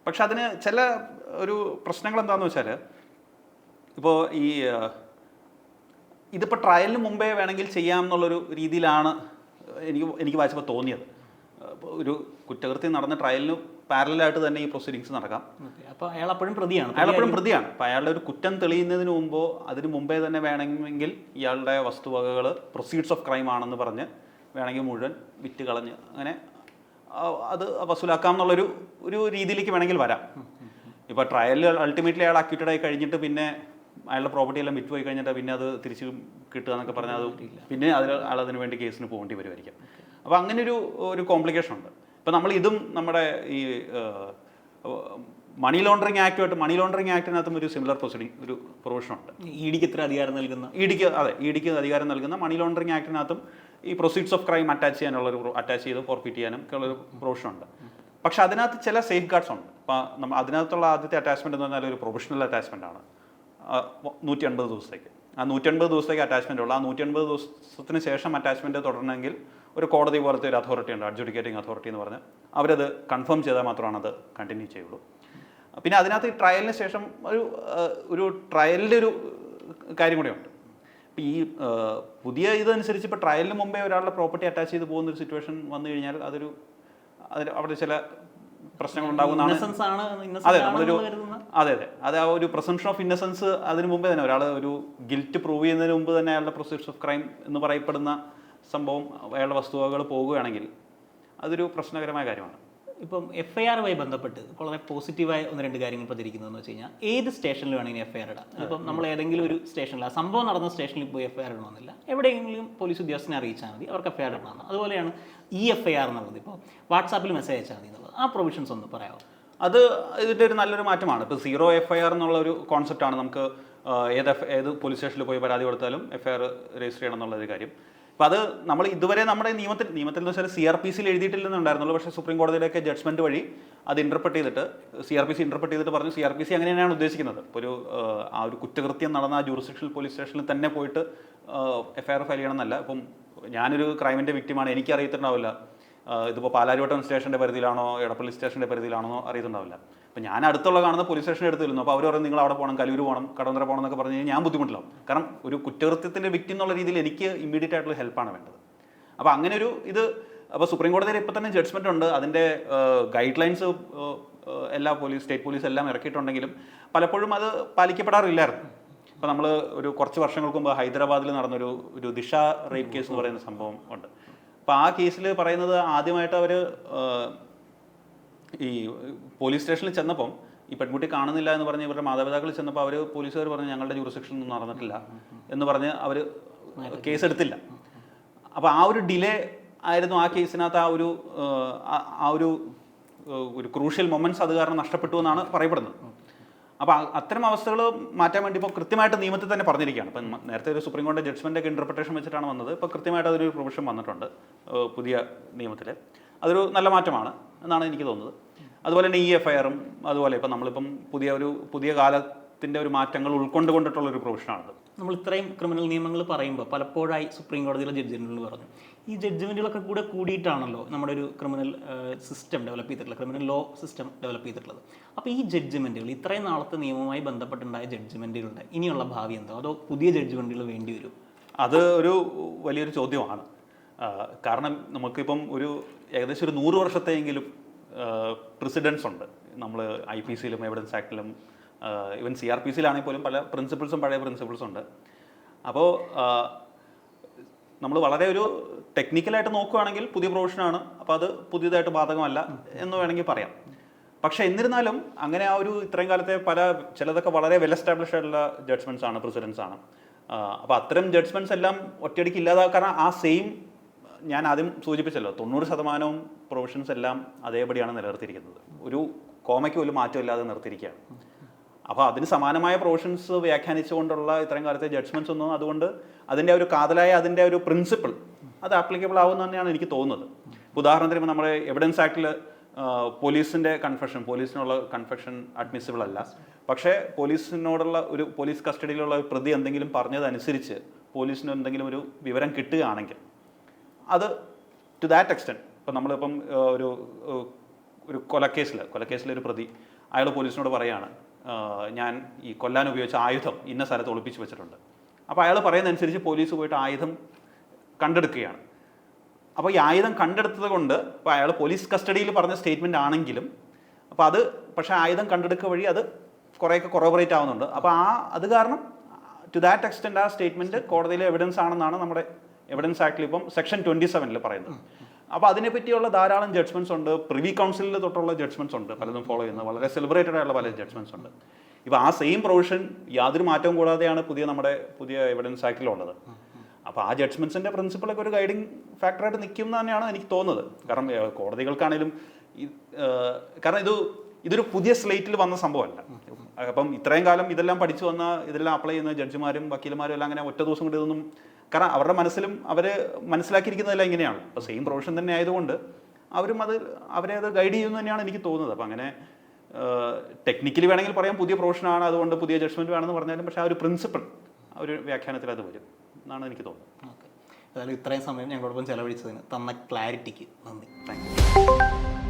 പക്ഷെ അതിന് ചില ഒരു പ്രശ്നങ്ങൾ എന്താണെന്ന് വെച്ചാൽ, ഇപ്പോൾ ഇതിപ്പോൾ ട്രയലിന് മുമ്പേ വേണമെങ്കിൽ ചെയ്യാം എന്നുള്ളൊരു രീതിയിലാണ് എനിക്ക് വായിച്ചപ്പോൾ തോന്നിയത്. ഒരു കുറ്റകൃത്യം നടന്ന ട്രയലിന് പാരലായിട്ട് തന്നെ ഈ പ്രൊസീഡിങ്സ് നടക്കാം. അപ്പോൾ അയാൾ അപ്പോഴും പ്രതിയാണ്. അപ്പോൾ അയാളുടെ ഒരു കുറ്റം തെളിയുന്നതിന് മുമ്പോ അതിന് മുമ്പേ തന്നെ വേണമെങ്കിൽ ഇയാളുടെ വസ്തുവകകൾ പ്രൊസീഡ്സ് ഓഫ് ക്രൈം ആണെന്ന് പറഞ്ഞ് വേണമെങ്കിൽ മുഴുവൻ വിറ്റ് കളഞ്ഞ് അങ്ങനെ അത് വസൂലാക്കാം എന്നുള്ളൊരു രീതിയിലേക്ക് വേണമെങ്കിൽ വരാം. ഇപ്പോൾ ട്രയലിൽ അൾട്ടിമേറ്റ്ലി അയാൾ അക്യൂട്ടഡ് ആയി കഴിഞ്ഞിട്ട് പിന്നെ അയാളുടെ പ്രോപ്പർട്ടി എല്ലാം വിറ്റ് പോയി കഴിഞ്ഞിട്ട് പിന്നെ അത് തിരിച്ച് കിട്ടുക എന്നൊക്കെ പറഞ്ഞാൽ അത് പിന്നെ അയാളതിന് വേണ്ടി കേസിന് പോകേണ്ടി വരുമായിരിക്കും. അപ്പോൾ അങ്ങനെ ഒരു കോംപ്ലിക്കേഷൻ ഉണ്ട്. ഇപ്പോൾ ഇതും നമ്മുടെ ഈ മണി ലോണ്ടറിങ് ആക്ടിനകത്തും ഒരു സിമിലർ ഒരു പ്രൊവിഷൻ ഉണ്ട്. ഇഡിക്ക് എത്ര അധികാരം നൽകുന്ന ഇഡിക്ക് അധികാരം നൽകുന്ന മണി ലോണ്ടറിങ് ആക്ടിനകത്തും ഈ പ്രൊസീഡ്സ് ഓഫ് ക്രൈം അറ്റാച്ച് ചെയ്ത് ഫോർഫിറ്റ് ചെയ്യാനും ഒക്കെ ഉള്ളൊരു പ്രൊവിഷനുണ്ട്. പക്ഷെ അതിനകത്ത് ചില സേഫ് ഗാർഡ്സ് ഉണ്ട്. അപ്പോൾ അതിനകത്തുള്ള ആദ്യത്തെ അറ്റാച്ച്മെൻറ്റ് എന്ന് പറഞ്ഞാൽ ഒരു പ്രൊഫഷണൽ അറ്റാച്ച്മെൻ്റ് ആണ്. 150 ദിവസത്തേക്ക്. ആ 150 ദിവസത്തേക്ക് അറ്റാച്ച്മെൻ്റ് ഉള്ളൂ. ആ 150 ദിവസത്തിന് ശേഷം അറ്റാച്ച്മെൻറ്റ് തുടരണമെങ്കിൽ ഒരു കോടതി പോലത്തെ ഒരു അതോറിറ്റി ഉണ്ട്, അഡ്ജുഡിക്കേറ്റിംഗ് അതോറിറ്റി എന്ന് പറഞ്ഞ് അവരത് കൺഫേം ചെയ്താൽ മാത്രമാണ് അത് കണ്ടിന്യൂ ചെയ്യുള്ളൂ. പിന്നെ അതിനകത്ത് ഈ ട്രയലിന് ശേഷം ഒരു ട്രയലിൻ്റെ ഒരു കാര്യം കൂടെയുണ്ട്. ഇപ്പോൾ ഈ പുതിയ ഇതനുസരിച്ച് ഇപ്പോൾ ട്രയലിന് മുമ്പേ ഒരാളുടെ പ്രോപ്പർട്ടി അറ്റാച്ച് ചെയ്ത് പോകുന്നൊരു സിറ്റുവേഷൻ വന്നു കഴിഞ്ഞാൽ അതിന് അവിടെ ചില പ്രശ്നങ്ങൾ ഉണ്ടാകുന്നതാണ്. അതെ, നമ്മളൊരു അതെ അത് ആ ഒരു പ്രസംഷൻ ഓഫ് ഇന്നസെൻസ് അതിന് മുമ്പേ തന്നെ ഒരാൾ ഒരു ഗിൽറ്റ് പ്രൂവ് ചെയ്യുന്നതിന് മുമ്പ് തന്നെ അയാളുടെ പ്രൊസീഡ്സ് ഓഫ് ക്രൈം എന്ന് പറയപ്പെടുന്ന സംഭവം അയാളുടെ വസ്തുവകകൾ പോകുകയാണെങ്കിൽ അതൊരു പ്രശ്നകരമായ കാര്യമാണ്. ഇപ്പം FIR-മായി ബന്ധപ്പെട്ട് വളരെ പോസിറ്റീവായ 1-2 കാര്യങ്ങൾ പ്രചരിക്കുന്നതെന്ന് വെച്ച് കഴിഞ്ഞാൽ ഏത് സ്റ്റേഷനിൽ വേണമെങ്കിൽ FIR ഇടാം. ഇപ്പം നമ്മൾ ഏതെങ്കിലും ഒരു സ്റ്റേഷനിൽ ആ സംഭവം നടന്ന സ്റ്റേഷനിൽ പോയി FIR ഇടണമെന്നില്ല, എവിടെയെങ്കിലും പോലീസ് ഉദ്യോഗസ്ഥനെ അറിയിച്ചാൽ മതി, അവർക്ക് FIR ഇടണമെന്ന്. അതുപോലെയാണ് FIR എന്നുള്ളത്. ഇപ്പോൾ വാട്സാപ്പിൽ മെസ്സേജ് അയച്ചാൽ മതി എന്നുള്ളത്. ആ പ്രൊവിഷൻസ് ഒന്ന് പറയാമോ? അത് ഇതിൻ്റെ ഒരു നല്ലൊരു മാറ്റമാണ്. ഇപ്പോൾ 0 FIR എന്നുള്ള ഒരു കോൺസെപ്റ്റാണ്. നമുക്ക് ഏത് പോലീസ് സ്റ്റേഷനിൽ പോയി പരാതി കൊടുത്താലും FIR രജിസ്റ്റർ ചെയ്യണം എന്നുള്ളൊരു കാര്യം. അപ്പോൾ അത് നമ്മൾ ഇതുവരെ നമ്മുടെ നിയമത്തിൽ എന്ന് വെച്ചാൽ CRPC-യിൽ എഴുതിയിട്ടില്ലെന്നുണ്ടായിരുന്നുള്ളൂ. പക്ഷേ സുപ്രീം കോടതിയിലൊക്കെ ജഡ്ജ്മെൻറ്റ് വഴി അത് ഇൻ്റർപ്രറ്റ് ചെയ്തിട്ട് CRPC ഇൻ്റർപ്രറ്റ് ചെയ്തിട്ട് പറഞ്ഞു CRPC അങ്ങനെയാണ് ഉദ്ദേശിക്കുന്നത്. ഇപ്പോൾ ആ ഒരു കുറ്റകൃത്യം നടന്ന ആ ജൂറിസ്ഡിക്ഷണൽ പോലീസ് സ്റ്റേഷനിൽ തന്നെ പോയിട്ട് FIR ഫയൽ ചെയ്യണമെന്നല്ല. ഇപ്പം ഞാനൊരു ക്രൈമിൻ്റെ വിക്റ്റിമാണ്, എനിക്ക് അറിയത്തുണ്ടാവില്ല ഇതിപ്പോൾ പാലാരിവട്ടം സ്റ്റേഷൻ്റെ പരിധിയിലാണോ എടപ്പള്ളി സ്റ്റേഷൻ്റെ പരിധിയിലാണോ അറിയത്തുണ്ടാവില്ല. അപ്പോൾ ഞാൻ അടുത്തുള്ള കാണുന്ന പോലീസ് സ്റ്റേഷൻ എടുത്തിരുന്നു. അപ്പോൾ അവർ പറയും നിങ്ങൾ അവിടെ പോകണം, കലൂർ പോകണം, കടവന്തര പോകണം എന്നൊക്കെ പറഞ്ഞു കഴിഞ്ഞാൽ ഞാൻ ബുദ്ധിമുട്ടിലാവും. കാരണം ഒരു കുറ്റകൃത്യത്തിൻ്റെ വിക്റ്റിം എന്നുള്ള രീതിയിൽ എനിക്ക് ഇമ്മീഡിയറ്റ് ആയിട്ടുള്ള ഹെൽപ്പാണ് വേണ്ടത്. അപ്പോൾ അങ്ങനെ ഒരു ഇത് അപ്പോൾ സുപ്രീം കോടതിയിൽ ഇപ്പോൾ തന്നെ ജഡ്ജ്മെൻ്റ് ഉണ്ട്. അതിൻ്റെ ഗൈഡ് ലൈൻസ് എല്ലാ സ്റ്റേറ്റ് പോലീസ് എല്ലാം ഇറക്കിയിട്ടുണ്ടെങ്കിലും പലപ്പോഴും അത് പാലിക്കപ്പെടാറില്ലായിരുന്നു. ഇപ്പോൾ നമ്മൾ കുറച്ച് വർഷങ്ങൾക്ക് മുമ്പ് ഹൈദരാബാദിൽ നടന്നൊരു ദിശ റേപ്പ് കേസ് എന്ന് പറയുന്ന സംഭവം ഉണ്ട്. അപ്പോൾ ആ കേസിൽ പറയുന്നത് ആദ്യമായിട്ട് അവർ ഈ പോലീസ് സ്റ്റേഷനിൽ ചെന്നപ്പം ഈ പെൺകുട്ടി കാണുന്നില്ല എന്ന് പറഞ്ഞ് ഇവരുടെ മാതാപിതാക്കൾ ചെന്നപ്പോൾ പോലീസുകാർ പറഞ്ഞു ഞങ്ങളുടെ ജൂറിസ്ഡിക്ഷനൊന്നും നടന്നിട്ടില്ല എന്ന് പറഞ്ഞ് അവർ കേസ് എടുത്തില്ല. അപ്പോൾ ആ ഒരു ഡിലേ ആയിരുന്നു ആ കേസിനകത്ത് ആ ഒരു ക്രൂഷ്യൽ മൊമെൻറ്റ്സ് അത് കാരണം നഷ്ടപ്പെട്ടു എന്നാണ് പറയപ്പെടുന്നത്. അപ്പോൾ അത്തരം അവസ്ഥകൾ മാറ്റാൻ വേണ്ടി ഇപ്പോൾ കൃത്യമായിട്ട് നിയമത്തിൽ തന്നെ പറഞ്ഞിരിക്കുകയാണ്. ഇപ്പം നേരത്തെ ഒരു സുപ്രീം കോടതി ജഡ്ജ്മെൻ്റൊക്കെ ഇൻ്റർപ്രിട്ടേഷൻ വെച്ചിട്ടാണ് വന്നത്. ഇപ്പോൾ കൃത്യമായിട്ട് അതിനൊരു പ്രൊവിഷൻ വന്നിട്ടുണ്ട് പുതിയ നിയമത്തിൽ. അതൊരു നല്ല മാറ്റമാണ് എന്നാണ് എനിക്ക് തോന്നുന്നത്. അതുപോലെ തന്നെ FIR-ഉം അതുപോലെ ഇപ്പം നമ്മളിപ്പം പുതിയ കാലത്തിൻ്റെ ഒരു മാറ്റങ്ങൾ ഉൾക്കൊണ്ടുകൊണ്ടിട്ടുള്ളൊരു പ്രൊവിഷനാണത്. നമ്മൾ ഇത്രയും ക്രിമിനൽ നിയമങ്ങൾ പറയുമ്പോൾ പലപ്പോഴായി സുപ്രീം കോടതിയിലെ ജഡ്ജ്മെൻറ്റുകൾ പറഞ്ഞു. ഈ ജഡ്ജ്മെൻറ്റുകളൊക്കെ കൂടിയിട്ടാണല്ലോ നമ്മുടെ ഒരു ക്രിമിനൽ സിസ്റ്റം ഡെവലപ്പ് ചെയ്തിട്ടുള്ളത്, ക്രിമിനൽ ലോ സിസ്റ്റം ഡെവലപ്പ് ചെയ്തിട്ടുള്ളത്. അപ്പോൾ ഈ ജഡ്ജ്മെൻറ്റുകൾ ഇത്രയും നാളത്തെ നിയമവുമായി ബന്ധപ്പെട്ടുണ്ടായ ജഡ്ജ്മെൻറ്റുകളുണ്ട്, ഇനിയുള്ള ഭാവി എന്തോ അതോ പുതിയ ജഡ്ജ്മെൻറ്റുകൾ വേണ്ടി വരും? അത് ഒരു വലിയൊരു ചോദ്യമാണ്. കാരണം നമുക്കിപ്പം ഏകദേശം ഒരു 100 വർഷത്തെയെങ്കിലും പ്രസിഡൻസ് ഉണ്ട്. നമ്മൾ IPC-യിലും എവിഡൻസ് ആക്ടിലും ഈവൻ CRPC-യിലാണെങ്കിൽ പോലും പല പഴയ പ്രിൻസിപ്പിൾസും ഉണ്ട്. അപ്പോൾ നമ്മൾ വളരെ ഒരു ടെക്നിക്കലായിട്ട് നോക്കുകയാണെങ്കിൽ പുതിയ പ്രൊവിഷനാണ്. അപ്പോൾ അത് പുതിയതായിട്ട് ബാധകമല്ല എന്ന് വേണമെങ്കിൽ പറയാം. പക്ഷേ എന്നിരുന്നാലും അങ്ങനെ ഇത്രയും കാലത്തെ ചിലതൊക്കെ വളരെ വെൽ എസ്റ്റാബ്ലിഷ്ഡ് ആയിട്ടുള്ള ജഡ്ജ്മെൻറ്റ്സ് ആണ്, പ്രസിഡൻസ് ആണ്. അപ്പോൾ അത്തരം ജഡ്ജ്മെൻറ്റ്സ് എല്ലാം ഒറ്റയടിക്ക് ഇല്ലാതാക്കാൻ ആ സെയിം ഞാൻ ആദ്യം സൂചിപ്പിച്ചല്ലോ 90% പ്രൊവിഷൻസ് എല്ലാം അതേപടിയാണ് നിലനിർത്തിയിരിക്കുന്നത്. ഒരു കോമയ്ക്ക് പോലും മാറ്റമില്ലാതെ നിർത്തിയിരിക്കുകയാണ്. അപ്പോൾ അതിന് സമാനമായ പ്രൊവിഷൻസ് വ്യാഖ്യാനിച്ചുകൊണ്ടുള്ള ഇത്രയും കാലത്തെ ജഡ്ജ്മെൻറ്റ്സ് ഒന്നും അതുകൊണ്ട് അതിൻ്റെ ഒരു കാതലായ അതിൻ്റെ ഒരു പ്രിൻസിപ്പിൾ അത് ആപ്ലിക്കബിൾ ആവുമെന്ന് തന്നെയാണ് എനിക്ക് തോന്നുന്നത്. ഉദാഹരണത്തിന് ഇപ്പോൾ നമ്മുടെ എവിഡൻസ് ആക്ടിൽ പോലീസിനുള്ള കൺഫെഷൻ അഡ്മിസിബിൾ അല്ല. പക്ഷേ പോലീസ് കസ്റ്റഡിയിലുള്ള പ്രതി എന്തെങ്കിലും പറഞ്ഞതനുസരിച്ച് പോലീസിന് എന്തെങ്കിലും ഒരു വിവരം കിട്ടുകയാണെങ്കിൽ അത് ടു ദാറ്റ് എക്സ്റ്റെൻറ്റ് ഇപ്പം നമ്മളിപ്പം ഒരു കൊലക്കേസിലൊരു പ്രതി അയാൾ പോലീസിനോട് പറയുകയാണ് ഞാൻ ഈ കൊല്ലാൻ ഉപയോഗിച്ച ആയുധം ഇന്ന സ്ഥലത്ത് ഒളിപ്പിച്ച് വെച്ചിട്ടുണ്ട്. അപ്പോൾ അയാൾ പറയുന്നതനുസരിച്ച് പോലീസ് പോയിട്ട് ആയുധം കണ്ടെടുക്കുകയാണ്. അപ്പോൾ ഈ ആയുധം കണ്ടെടുത്തത് കൊണ്ട് ഇപ്പോൾ അയാൾ പോലീസ് കസ്റ്റഡിയിൽ പറഞ്ഞ സ്റ്റേറ്റ്മെൻ്റ് ആണെങ്കിലും അപ്പോൾ പക്ഷേ ആയുധം കണ്ടെടുക്കുക വഴി അത് കുറേയൊക്കെ കൊറോബറേറ്റ് ആവുന്നുണ്ട്. അപ്പോൾ അത് കാരണം ടു ദാറ്റ് എക്സ്റ്റെൻറ്റ് ആ സ്റ്റേറ്റ്മെൻറ്റ് കോടതിയിലെ എവിഡൻസ് ആണെന്നാണ് നമ്മുടെ എവിഡൻസ് ആക്ടിൽ ഇപ്പം സെക്ഷൻ 27 പറയുന്നത്. അപ്പോൾ അതിനെപ്പറ്റിയുള്ള ധാരാളം ജഡ്ജ്മെൻറ്റ്സ് ഉണ്ട്. പ്രിവി കൗൺസിലിൽ തൊട്ടുള്ള ജഡ്ജ്മെൻറ്റ്സ് ഉണ്ട്, പലതും ഫോളോ ചെയ്യുന്ന വളരെ സെലിബ്രേറ്റഡ് ആയിട്ടുള്ള പല ജഡ്ജ്മെൻറ്റ്സ് ഉണ്ട്. ഇപ്പോൾ ആ സെയിം പ്രൊവിഷൻ യാതൊരു മാറ്റവും കൂടാതെയാണ് പുതിയ എവിഡൻസ് ആക്ടിലുള്ളത്. അപ്പോൾ ആ ജഡ്ജ്മെൻറ്റ്സിൻ്റെ പ്രിൻസിപ്പിളൊക്കെ ഒരു ഗൈഡിങ് ഫാക്ടറായിട്ട് നിൽക്കും എന്ന് തന്നെയാണ് എനിക്ക് തോന്നുന്നത്. കാരണം കോടതികൾക്കാണേലും കാരണം ഇതൊരു പുതിയ സ്ലേറ്റിൽ വന്ന സംഭവമല്ല. അപ്പം ഇത്രയും കാലം ഇതെല്ലാം പഠിച്ചു വന്ന ഇതെല്ലാം അപ്ലൈ ചെയ്യുന്ന ജഡ്ജിമാരും വക്കീലന്മാരും എല്ലാം അങ്ങനെ ഒറ്റ ദിവസം കൊണ്ട് ഇതൊന്നും, കാരണം അവരുടെ മനസ്സിലും അവർ മനസ്സിലാക്കിയിരിക്കുന്നതെല്ലാം ഇങ്ങനെയാണ്. ഇപ്പോൾ സെയിം പ്രൊഫഷൻ തന്നെ ആയതുകൊണ്ട് അവരെ അത് ഗൈഡ് ചെയ്യുന്നു തന്നെയാണ് എനിക്ക് തോന്നുന്നത്. അപ്പം അങ്ങനെ ടെക്നിക്കലി വേണമെങ്കിൽ പറയാം പുതിയ പ്രൊഫഷനാണ്, അതുകൊണ്ട് പുതിയ ജഡ്ജ്മെൻറ്റ് വേണമെന്ന് പറഞ്ഞാലും, പക്ഷേ ആ ഒരു പ്രിൻസിപ്പിൾ, ആ ഒരു വ്യാഖ്യാനത്തിൽ അത് വരും എന്നാണ് എനിക്ക് തോന്നുന്നത്. ഓക്കെ, ഏതായാലും ഇത്രയും സമയം ഞങ്ങളോടൊപ്പം ചെലവഴിച്ചതിന് തന്ന ക്ലാരിറ്റിക്ക് നന്ദി. Thank you.